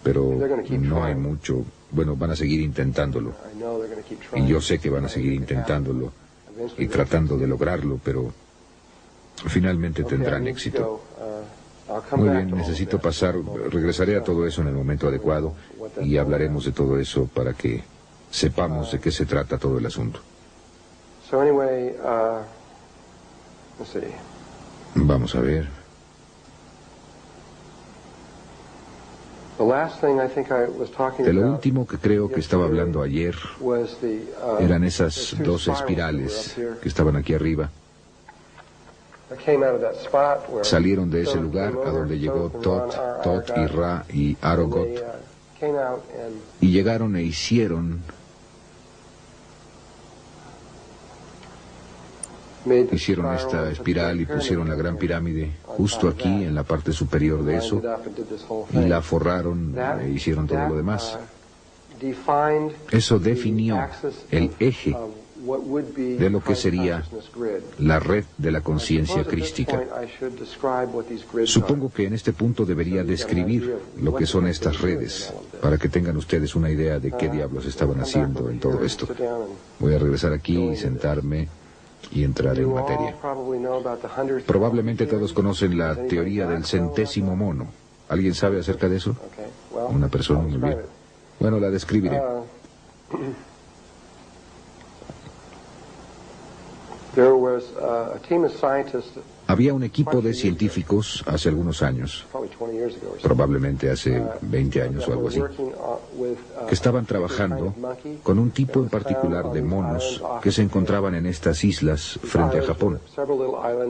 Pero no hay mucho. Bueno, van a seguir intentándolo. Y yo sé que van a seguir intentándolo y tratando de lograrlo, pero finalmente tendrán éxito. Muy bien, necesito regresaré a todo eso en el momento adecuado y hablaremos de todo eso para que sepamos de qué se trata todo el asunto. Vamos a ver. De lo último que creo que estaba hablando ayer eran esas 2 espirales que estaban aquí arriba. Salieron de ese lugar a donde llegó Tot y Ra y Arogot y llegaron e hicieron esta espiral y pusieron la gran pirámide justo aquí en la parte superior de eso y la forraron e hicieron todo lo demás. Eso definió el eje de lo que sería la red de la conciencia crística. Supongo que en este punto debería describir lo que son estas redes, para que tengan ustedes una idea de qué diablos estaban haciendo en todo esto. Voy a regresar aquí y sentarme y entrar en materia. Probablemente todos conocen la teoría del 100º mono. ¿Alguien sabe acerca de eso? Una persona, muy bien. Bueno, la describiré. Había un equipo de científicos hace algunos años, probablemente hace 20 años o algo así, que estaban trabajando con un tipo en particular de monos que se encontraban en estas islas frente a Japón.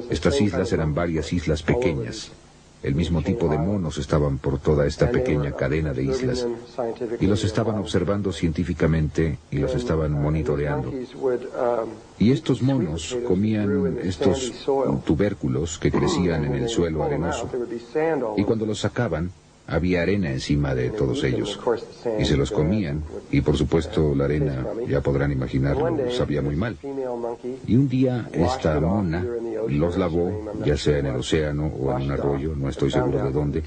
Estas islas eran varias islas pequeñas. El mismo tipo de monos estaban por toda esta pequeña cadena de islas y los estaban observando científicamente y los estaban monitoreando. Y estos monos comían estos tubérculos que crecían en el suelo arenoso y cuando los sacaban había arena encima de todos ellos y se los comían y por supuesto la arena, ya podrán imaginarlo, sabía muy mal. Y un día esta mona los lavó, ya sea en el océano o en un arroyo, no estoy seguro de dónde,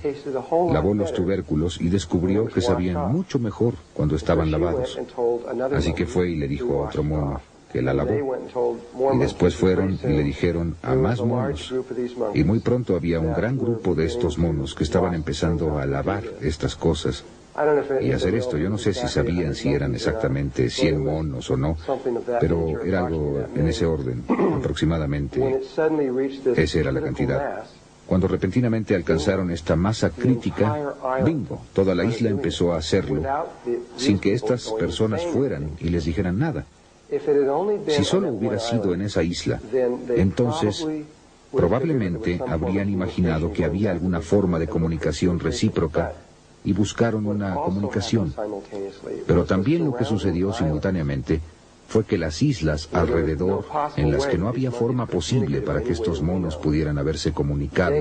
lavó los tubérculos y descubrió que sabían mucho mejor cuando estaban lavados. Así que fue y le dijo a otro mono que la lavó. Y después fueron y le dijeron a más monos. Y muy pronto había un gran grupo de estos monos que estaban empezando a lavar estas cosas y hacer esto. Yo no sé si sabían si eran exactamente 100 monos o no, pero era algo en ese orden, aproximadamente. Esa era la cantidad. Cuando repentinamente alcanzaron esta masa crítica, bingo, toda la isla empezó a hacerlo, sin que estas personas fueran y les dijeran nada. Si solo hubiera sido en esa isla, entonces probablemente habrían imaginado que había alguna forma de comunicación recíproca y buscaron una comunicación. Pero también lo que sucedió simultáneamente fue que las islas alrededor, en las que no había forma posible para que estos monos pudieran haberse comunicado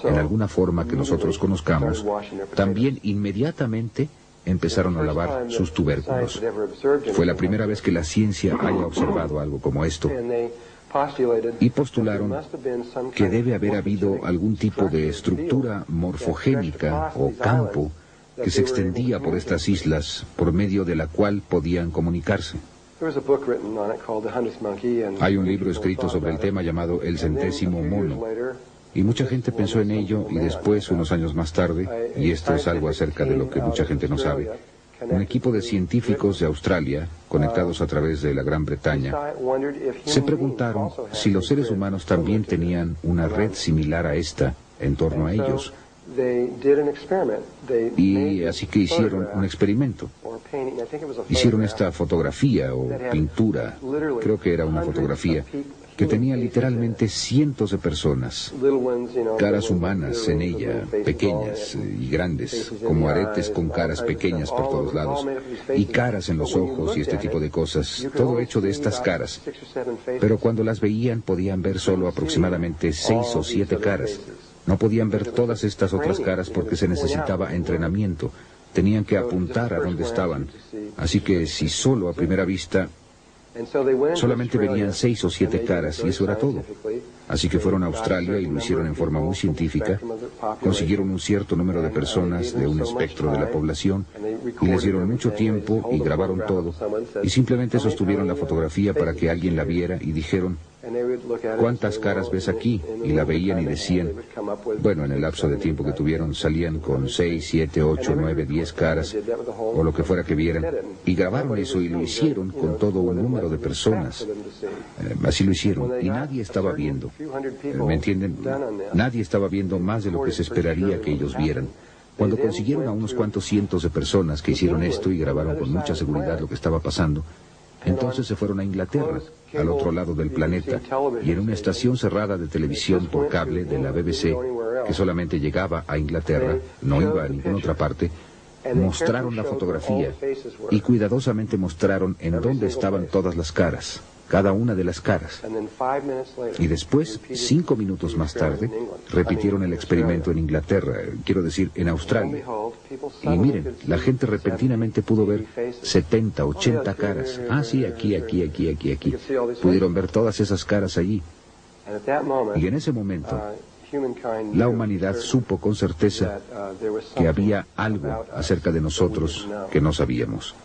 en alguna forma que nosotros conozcamos, también inmediatamente empezaron a lavar sus tubérculos. Fue la primera vez que la ciencia haya observado algo como esto. Y postularon que debe haber habido algún tipo de estructura morfogénica o campo que se extendía por estas islas, por medio de la cual podían comunicarse. Hay un libro escrito sobre el tema llamado El centésimo mono, y mucha gente pensó en ello, y después, unos años más tarde, y esto es algo acerca de lo que mucha gente no sabe, un equipo de científicos de Australia, conectados a través de la Gran Bretaña, se preguntaron si los seres humanos también tenían una red similar a esta en torno a ellos. Y así que hicieron un experimento. Hicieron esta fotografía o pintura, creo que era una fotografía, que tenía literalmente cientos de personas, caras humanas en ella, pequeñas y grandes, como aretes con caras pequeñas por todos lados, y caras en los ojos y este tipo de cosas, todo hecho de estas caras. Pero cuando las veían podían ver solo aproximadamente 6 o 7 caras. No podían ver todas estas otras caras porque se necesitaba entrenamiento. Tenían que apuntar a dónde estaban. Así que si solo a primera vista solamente verían 6 o 7 caras, y eso era todo. Así que fueron a Australia y lo hicieron en forma muy científica. Consiguieron un cierto número de personas de un espectro de la población y les dieron mucho tiempo y grabaron todo, y simplemente sostuvieron la fotografía para que alguien la viera y dijeron: ¿cuántas caras ves aquí? Y la veían y decían, bueno, en el lapso de tiempo que tuvieron salían con 6, 7, 8, 9, 10 caras, o lo que fuera que vieran, y grabaron eso y lo hicieron con todo un número de personas. Así lo hicieron, y nadie estaba viendo. ¿Me entienden? Nadie estaba viendo más de lo que se esperaría que ellos vieran. Cuando consiguieron a unos cuantos cientos de personas que hicieron esto y grabaron con mucha seguridad lo que estaba pasando, entonces se fueron a Inglaterra, al otro lado del planeta, y en una estación cerrada de televisión por cable de la BBC, que solamente llegaba a Inglaterra, no iba a ninguna otra parte, mostraron la fotografía y cuidadosamente mostraron en dónde estaban todas las caras, cada una de las caras. Y después, 5 minutos más tarde, repitieron el experimento en Inglaterra, quiero decir, en Australia. Y miren, la gente repentinamente pudo ver 70, 80 caras. Ah, sí, aquí. Pudieron ver todas esas caras allí. Y en ese momento, la humanidad supo con certeza que había algo acerca de nosotros que no sabíamos.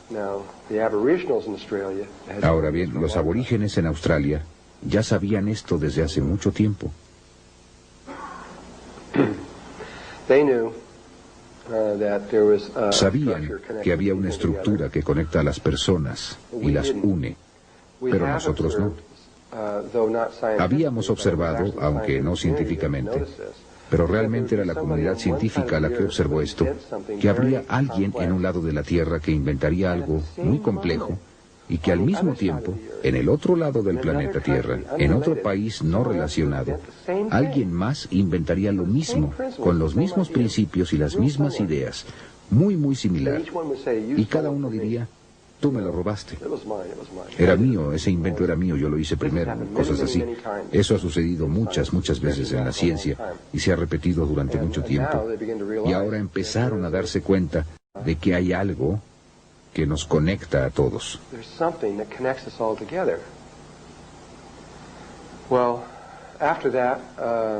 Ahora bien, los aborígenes en Australia ya sabían esto desde hace mucho tiempo. Sabían que había una estructura que conecta a las personas y las une, pero nosotros no. Habíamos observado, aunque no científicamente, pero realmente era la comunidad científica la que observó esto, que habría alguien en un lado de la Tierra que inventaría algo muy complejo y que al mismo tiempo, en el otro lado del planeta Tierra, en otro país no relacionado, alguien más inventaría lo mismo, con los mismos principios y las mismas ideas, muy similar. Y cada uno diría: tú me lo robaste. Era mío, ese invento era mío, yo lo hice primero, cosas así. Eso ha sucedido muchas veces en la ciencia y se ha repetido durante mucho tiempo. Y ahora empezaron a darse cuenta de que hay algo que nos conecta a todos.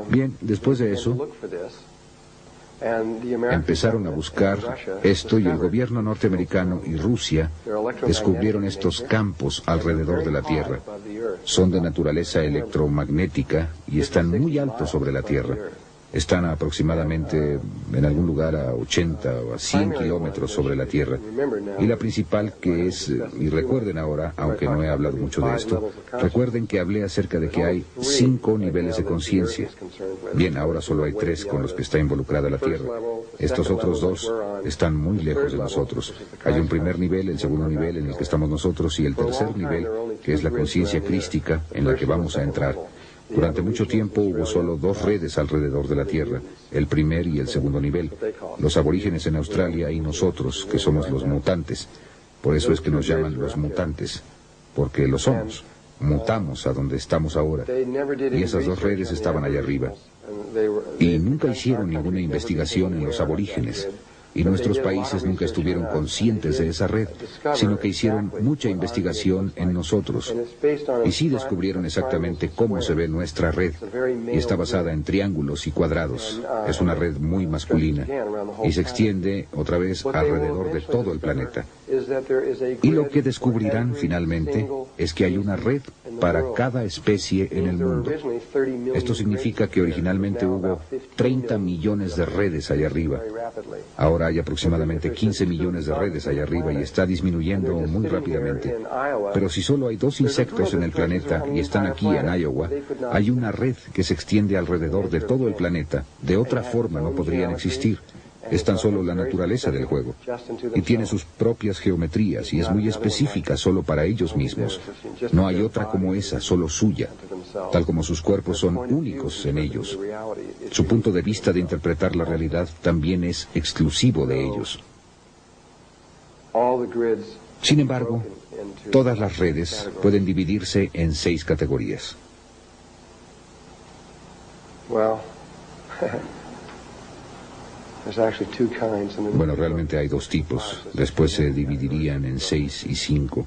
Bien, después de eso, empezaron a buscar esto y el gobierno norteamericano y Rusia descubrieron estos campos alrededor de la Tierra. Son de naturaleza electromagnética y están muy altos sobre la Tierra. Están aproximadamente en algún lugar a 80 o a 100 kilómetros sobre la Tierra. Y la principal que es, y recuerden ahora, aunque no he hablado mucho de esto, recuerden que hablé acerca de que hay 5 niveles de conciencia. Bien, ahora solo hay 3 con los que está involucrada la Tierra. Estos otros 2 están muy lejos de nosotros. Hay un primer nivel, el segundo nivel en el que estamos nosotros y el tercer nivel, que es la conciencia crística en la que vamos a entrar. Durante mucho tiempo hubo solo 2 redes alrededor de la Tierra, el primer y el segundo nivel, los aborígenes en Australia y nosotros, que somos los mutantes. Por eso es que nos llaman los mutantes, porque lo somos. Mutamos a donde estamos ahora. Y esas 2 redes estaban allá arriba. Y nunca hicieron ninguna investigación en los aborígenes. Y nuestros países nunca estuvieron conscientes de esa red, sino que hicieron mucha investigación en nosotros. Y sí descubrieron exactamente cómo se ve nuestra red. Y está basada en triángulos y cuadrados. Es una red muy masculina. Y se extiende, otra vez, alrededor de todo el planeta. Y lo que descubrirán finalmente es que hay una red para cada especie en el mundo. Esto significa que originalmente hubo 30 millones de redes allá arriba. Ahora hay aproximadamente 15 millones de redes allá arriba y está disminuyendo muy rápidamente. Pero si solo hay 2 insectos en el planeta y están aquí en Iowa, hay una red que se extiende alrededor de todo el planeta. De otra forma no podrían existir. Es tan solo la naturaleza del juego. Y tiene sus propias geometrías y es muy específica solo para ellos mismos. No hay otra como esa, solo suya. Tal como sus cuerpos son únicos en ellos. Su punto de vista de interpretar la realidad también es exclusivo de ellos. Sin embargo, todas las redes pueden dividirse en 6 categorías. Bueno, realmente hay 2 tipos. Después se dividirían en 6 y 5.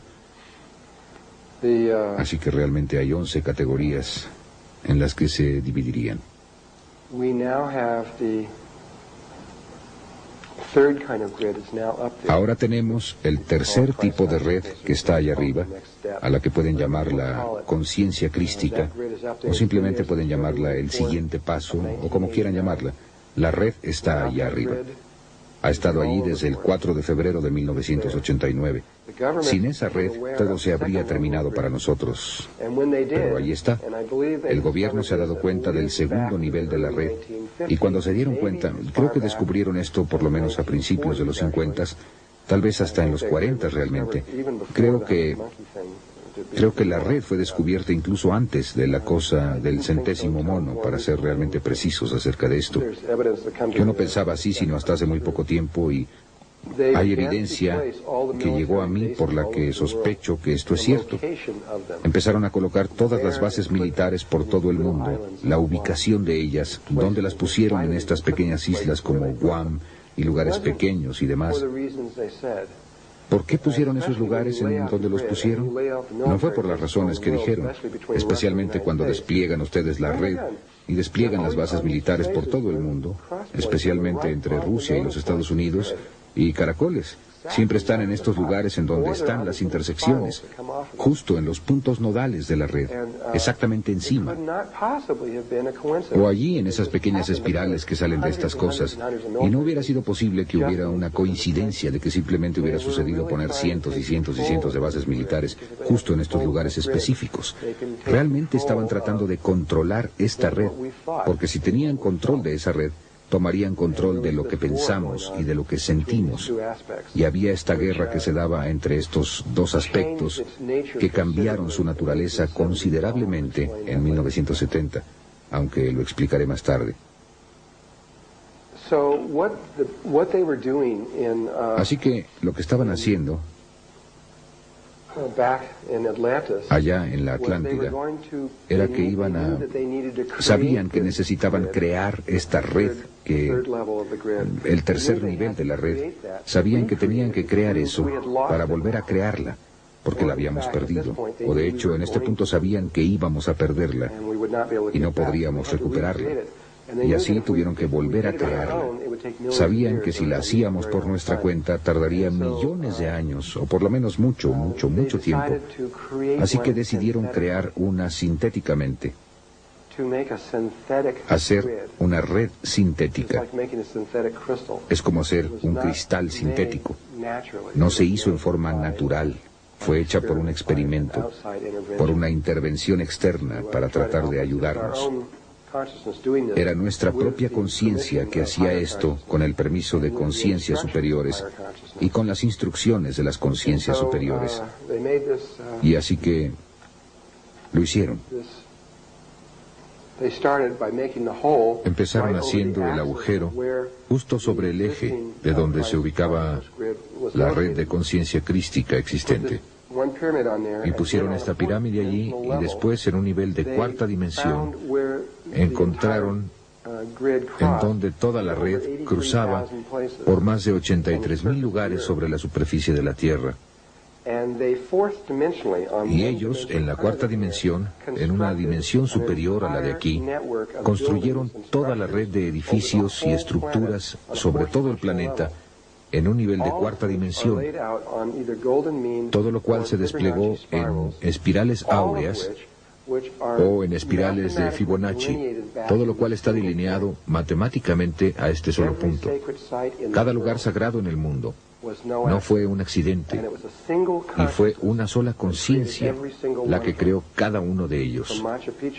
Así que realmente hay 11 categorías en las que se dividirían. Ahora tenemos el tercer tipo de red que está allá arriba, a la que pueden llamar la conciencia crística, o simplemente pueden llamarla el siguiente paso, o como quieran llamarla. La red está allá arriba. Ha estado allí desde el 4 de febrero de 1989. Sin esa red, todo se habría terminado para nosotros. Pero ahí está. El gobierno se ha dado cuenta del segundo nivel de la red. Y cuando se dieron cuenta, creo que descubrieron esto por lo menos a principios de los 50, tal vez hasta en los 40 realmente. Creo que la red fue descubierta incluso antes de la cosa del 100º mono, para ser realmente precisos acerca de esto. Yo no pensaba así sino hasta hace muy poco tiempo y hay evidencia que llegó a mí por la que sospecho que esto es cierto. Empezaron a colocar todas las bases militares por todo el mundo, la ubicación de ellas, dónde las pusieron en estas pequeñas islas como Guam y lugares pequeños y demás. ¿Por qué pusieron esos lugares en donde los pusieron? No fue por las razones que dijeron, especialmente cuando despliegan ustedes la red y despliegan las bases militares por todo el mundo, especialmente entre Rusia y los Estados Unidos, y caracoles. Siempre están en estos lugares en donde están las intersecciones, justo en los puntos nodales de la red, exactamente encima. O allí en esas pequeñas espirales que salen de estas cosas. Y no hubiera sido posible que hubiera una coincidencia de que simplemente hubiera sucedido poner cientos y cientos y cientos de bases militares justo en estos lugares específicos. Realmente estaban tratando de controlar esta red, porque si tenían control de esa red, tomarían control de lo que pensamos y de lo que sentimos. Y había esta guerra que se daba entre estos 2 aspectos que cambiaron su naturaleza considerablemente en 1970, aunque lo explicaré más tarde. Así que lo que estaban haciendo allá en la Atlántida era que sabían que necesitaban crear esta red, que el tercer nivel de la red, sabían que tenían que crear eso para volver a crearla, porque la habíamos perdido, o de hecho en este punto sabían que íbamos a perderla y no podríamos recuperarla. Y así tuvieron que volver a crearla. Sabían que si la hacíamos por nuestra cuenta tardaría millones de años, o por lo menos mucho tiempo. Así que decidieron crear una sintéticamente, hacer una red sintética. Es como hacer un cristal sintético. No se hizo en forma natural. Fue hecha por un experimento, por una intervención externa para tratar de ayudarnos. Era nuestra propia conciencia que hacía esto con el permiso de conciencias superiores y con las instrucciones de las conciencias superiores. Y así que lo hicieron. Empezaron haciendo el agujero justo sobre el eje de donde se ubicaba la red de conciencia crística existente. Y pusieron esta pirámide allí y después en un nivel de cuarta dimensión encontraron en donde toda la red cruzaba por más de 83,000 lugares sobre la superficie de la Tierra. Y ellos, en la cuarta dimensión, en una dimensión superior a la de aquí, construyeron toda la red de edificios y estructuras sobre todo el planeta en un nivel de cuarta dimensión, todo lo cual se desplegó en espirales áureas o en espirales de Fibonacci, todo lo cual está delineado matemáticamente a este solo punto. Cada lugar sagrado en el mundo no fue un accidente, y fue una sola conciencia la que creó cada uno de ellos,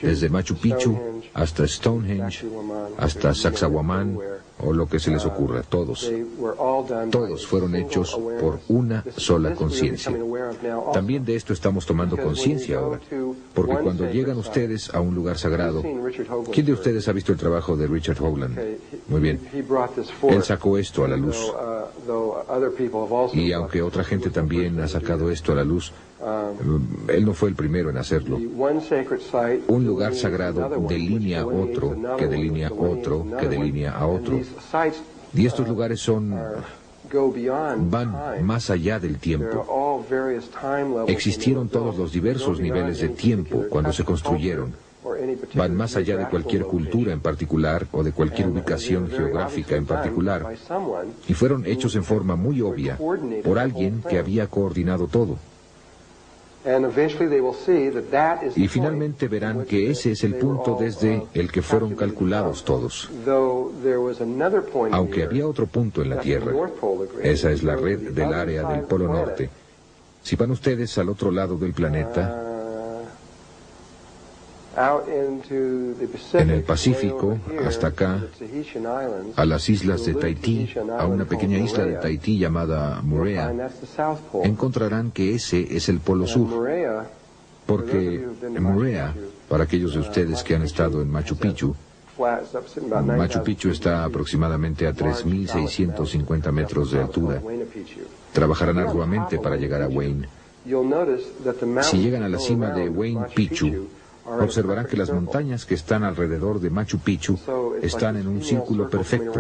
desde Machu Picchu hasta Stonehenge, hasta Sacsayhuamán, o lo que se les ocurra, todos fueron hechos por una sola conciencia. También de esto estamos tomando conciencia ahora, porque cuando llegan ustedes a un lugar sagrado, ¿quién de ustedes ha visto el trabajo de Richard Howland? Muy bien, él sacó esto a la luz. Y aunque otra gente también ha sacado esto a la luz, él no fue el primero en hacerlo. Un lugar sagrado delinea otro, que delinea otro, que delinea a otro. Y estos lugares van más allá del tiempo. Existieron todos los diversos niveles de tiempo cuando se construyeron. Van más allá de cualquier cultura en particular o de cualquier ubicación geográfica en particular. Y fueron hechos en forma muy obvia por alguien que había coordinado todo. Y finalmente verán que ese es el punto desde el que fueron calculados todos. Aunque había otro punto en la Tierra, esa es la red del área del Polo Norte. Si van ustedes al otro lado del planeta, en el Pacífico, hasta acá, a las islas de Tahití, a una pequeña isla de Tahití llamada Moorea, encontrarán que ese es el Polo Sur, porque Moorea, para aquellos de ustedes que han estado en Machu Picchu está aproximadamente a 3.650 metros de altura. Trabajarán arduamente para llegar a Huayna. Si llegan a la cima de Huayna Picchu, observarán que las montañas que están alrededor de Machu Picchu están en un círculo perfecto.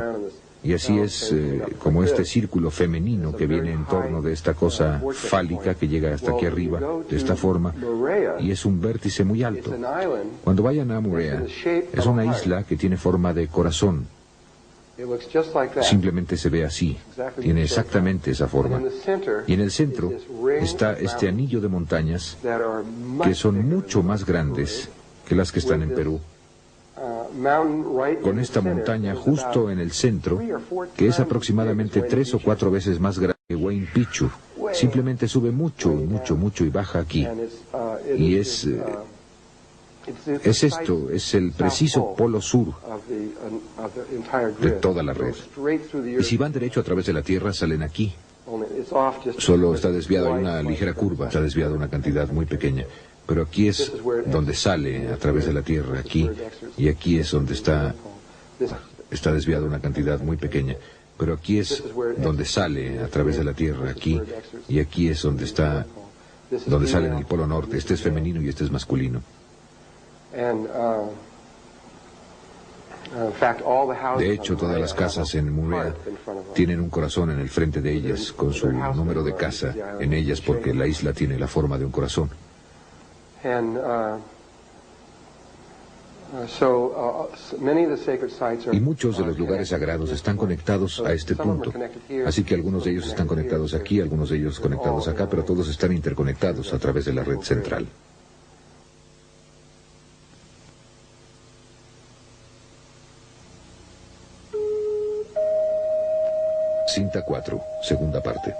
Y así es como este círculo femenino que viene en torno de esta cosa fálica que llega hasta aquí arriba, de esta forma, y es un vértice muy alto. Cuando vayan a Moorea, es una isla que tiene forma de corazón. Simplemente se ve así, tiene exactamente esa forma. Y en el centro está este anillo de montañas que son mucho más grandes que las que están en Perú. Con esta montaña justo en el centro, que es aproximadamente 3 o 4 veces más grande que Huayna Picchu, simplemente sube mucho y baja aquí. Y es esto, es el preciso polo sur de toda la red. Y si van derecho a través de la Tierra, salen aquí. Solo está desviado, hay una ligera curva, está desviado una cantidad muy pequeña. Pero aquí es donde sale a través de la Tierra, aquí. Y aquí es donde está desviado una cantidad muy pequeña. Pero aquí es donde sale a través de la Tierra, aquí. Y aquí es donde sale en el Polo Norte. Este es femenino y este es masculino. De hecho, todas las casas en Moorea tienen un corazón en el frente de ellas, con su número de casa en ellas, porque la isla tiene la forma de un corazón. Y muchos de los lugares sagrados están conectados a este punto. Así que algunos de ellos están conectados aquí, algunos de ellos conectados acá, pero todos están interconectados a través de la red central. Cinta 4, segunda parte.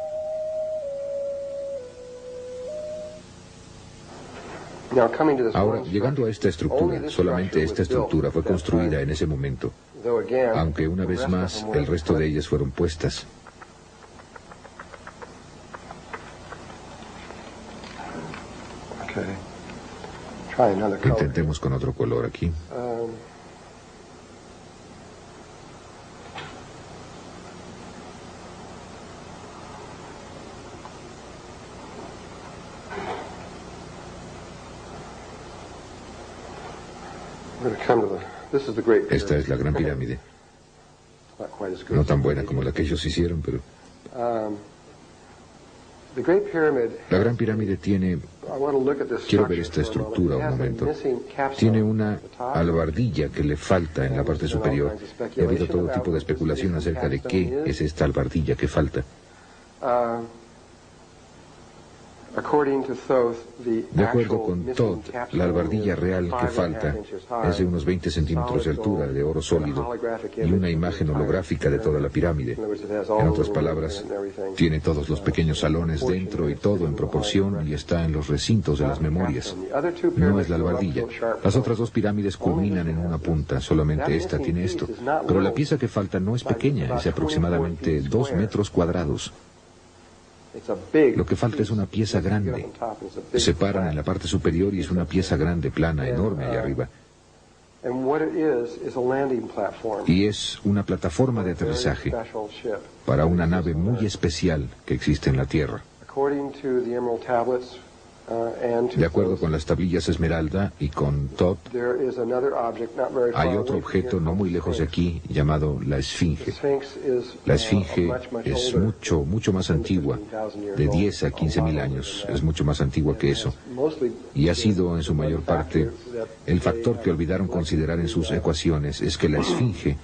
Ahora, llegando a esta estructura, solamente esta estructura fue construida en ese momento, aunque una vez más el resto de ellas fueron puestas. Intentemos con otro color aquí. Esta es la Gran Pirámide. No tan buena como la que ellos hicieron, pero... La Gran Pirámide tiene... Quiero ver esta estructura un momento. Tiene una albardilla que le falta en la parte superior. Y ha habido todo tipo de especulación acerca de qué es esta albardilla que falta. De acuerdo con Todd, la albardilla real que falta es de unos 20 centímetros de altura, de oro sólido, y una imagen holográfica de toda la pirámide. En otras palabras, tiene todos los pequeños salones dentro y todo en proporción, y está en los recintos de las memorias. No es la albardilla. Las otras dos pirámides culminan en una punta, solamente esta tiene esto. Pero la pieza que falta no es pequeña, es de aproximadamente 2 metros cuadrados. Lo que falta es una pieza grande. Se paran en la parte superior y es una pieza grande, plana, enorme allá arriba. Y es una plataforma de aterrizaje para una nave muy especial que existe en la Tierra. De acuerdo con las tablillas Esmeralda y con Todd, hay otro objeto no muy lejos de aquí llamado la Esfinge. La Esfinge es mucho más antigua, de 10 a 15 mil años, es mucho más antigua que eso. Y ha sido en su mayor parte, el factor que olvidaron considerar en sus ecuaciones es que la Esfinge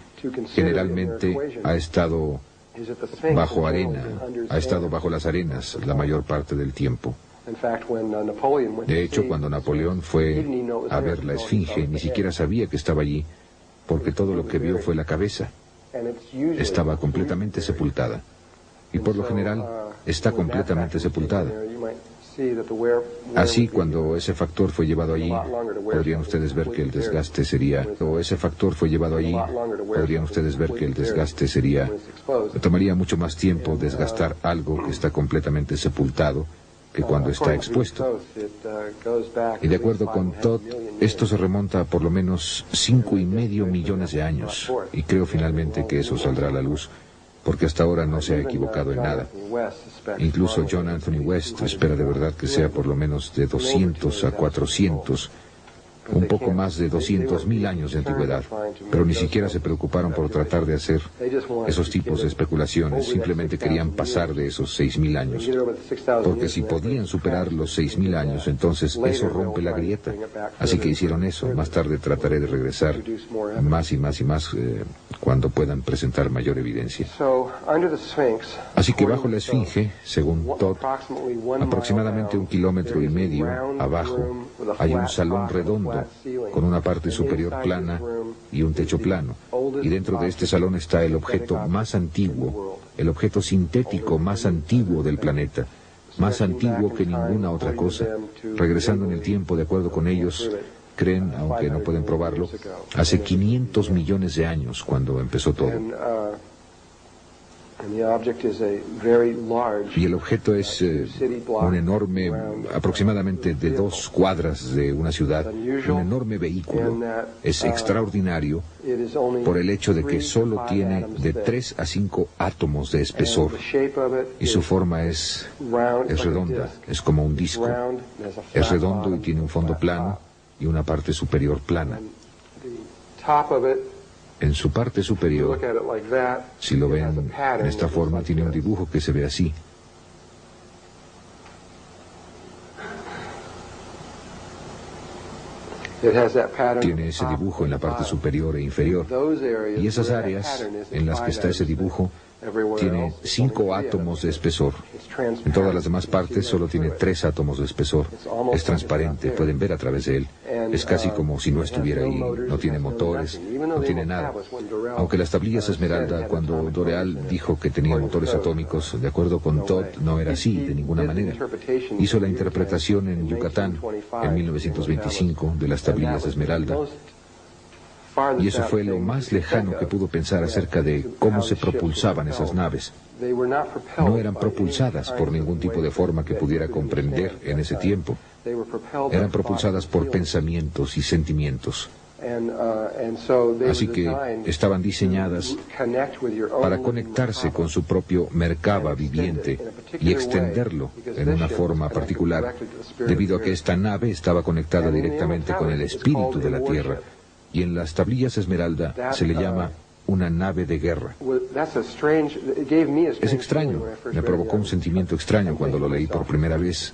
generalmente ha estado bajo arena, ha estado bajo las arenas la mayor parte del tiempo. De hecho, cuando Napoleón fue a ver la Esfinge, ni siquiera sabía que estaba allí, porque todo lo que vio fue la cabeza. Estaba completamente sepultada. Y por lo general, está completamente sepultada. Así, cuando ese factor fue llevado allí, podrían ustedes ver que el desgaste sería... Tomaría mucho más tiempo desgastar algo que está completamente sepultado que cuando está expuesto. Y de acuerdo con Todd, esto se remonta a por lo menos 5,5 millones de años. Y creo finalmente que eso saldrá a la luz, porque hasta ahora no se ha equivocado en nada. Incluso John Anthony West espera de verdad que sea por lo menos de 200 a 400, un poco más de 200,000 años de antigüedad, pero ni siquiera se preocuparon por tratar de hacer esos tipos de especulaciones, simplemente querían pasar de esos 6,000 años, porque si podían superar los 6,000 años, entonces eso rompe la grieta. Así que hicieron eso. Más tarde trataré de regresar más y más cuando puedan presentar mayor evidencia. Así que bajo la Esfinge, según Todd, aproximadamente 1,5 kilómetros abajo, hay un salón redondo con una parte superior plana y un techo plano. Y dentro de este salón está el objeto más antiguo, el objeto sintético más antiguo del planeta, más antiguo que ninguna otra cosa. Regresando en el tiempo, de acuerdo con ellos, creen, aunque no pueden probarlo, hace 500 millones de años cuando empezó todo. Y el objeto es un enorme, aproximadamente de 2 cuadras de una ciudad, un enorme vehículo. Es extraordinario por el hecho de que solo tiene de 3 a 5 átomos de espesor. Y su forma es redonda, es como un disco. Es redondo y tiene un fondo plano y una parte superior plana. En su parte superior, si lo ven en esta forma, tiene un dibujo que se ve así. Tiene ese dibujo en la parte superior e inferior. Y esas áreas en las que está ese dibujo tiene 5 átomos de espesor. En todas las demás partes solo tiene 3 átomos de espesor. Es transparente, pueden ver a través de él. Es casi como si no estuviera ahí, no tiene motores, no tiene nada. Aunque las tablillas Esmeralda, cuando Doreal dijo que tenía motores atómicos, de acuerdo con Todd, no era así, de ninguna manera. Hizo la interpretación en Yucatán, en 1925, de las tablillas Esmeralda. Y eso fue lo más lejano que pudo pensar acerca de cómo se propulsaban esas naves. No eran propulsadas por ningún tipo de forma que pudiera comprender en ese tiempo. Eran propulsadas por pensamientos y sentimientos. Así que estaban diseñadas para conectarse con su propio Merkaba viviente y extenderlo en una forma particular, debido a que esta nave estaba conectada directamente con el espíritu de la Tierra. Y en las tablillas Esmeralda se le llama una nave de guerra. Es extraño, me provocó un sentimiento extraño cuando lo leí por primera vez.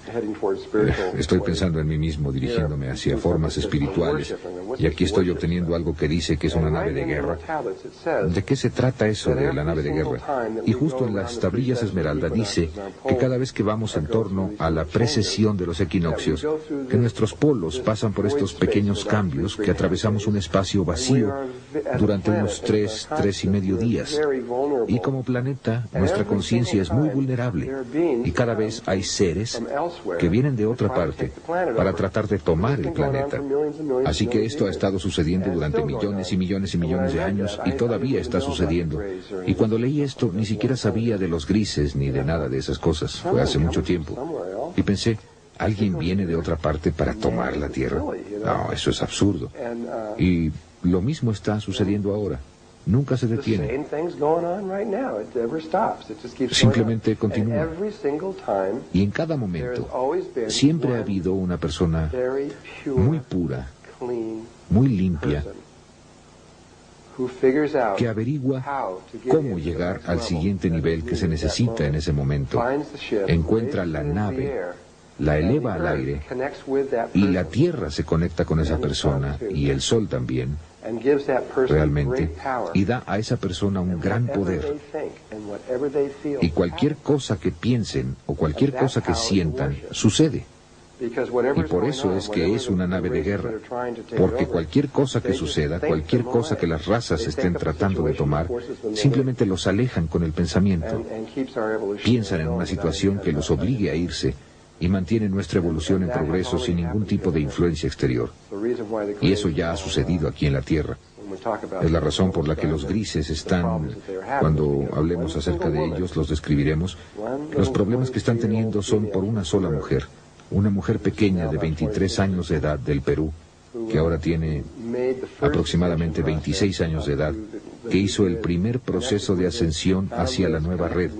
Estoy pensando en mí mismo, dirigiéndome hacia formas espirituales, y aquí estoy obteniendo algo que dice que es una nave de guerra. ¿De qué se trata eso de la nave de guerra? Y justo en las tablillas Esmeralda dice que cada vez que vamos en torno a la precesión de los equinoccios, que nuestros polos pasan por estos pequeños cambios, que atravesamos un espacio vacío durante unos 3,5 días. Y como planeta, nuestra conciencia es muy vulnerable. Y cada vez hay seres que vienen de otra parte para tratar de tomar el planeta. Así que esto ha estado sucediendo durante millones y millones y millones de años y todavía está sucediendo. Y cuando leí esto, ni siquiera sabía de los grises ni de nada de esas cosas. Fue hace mucho tiempo. Y pensé, ¿alguien viene de otra parte para tomar la Tierra? No, eso es absurdo. Y lo mismo está sucediendo ahora. Nunca se detiene. Simplemente continúa. Y en cada momento, siempre ha habido una persona muy pura, muy limpia, que averigua cómo llegar al siguiente nivel que se necesita en ese momento. Encuentra la nave, la eleva al aire, y la Tierra se conecta con esa persona, y el Sol también, realmente, y da a esa persona un gran poder. Y cualquier cosa que piensen o cualquier cosa que sientan, sucede. Y por eso es que es una nave de guerra, porque cualquier cosa que suceda, cualquier cosa que las razas estén tratando de tomar, simplemente los alejan con el pensamiento. Piensan en una situación que los obligue a irse y mantienen nuestra evolución en progreso sin ningún tipo de influencia exterior. Y eso ya ha sucedido aquí en la Tierra. Es la razón por la que los grises están, cuando hablemos acerca de ellos, los describiremos. Los problemas que están teniendo son por una sola mujer, una mujer pequeña de 23 años de edad del Perú, que ahora tiene aproximadamente 26 años de edad, que hizo el primer proceso de ascensión hacia la nueva red.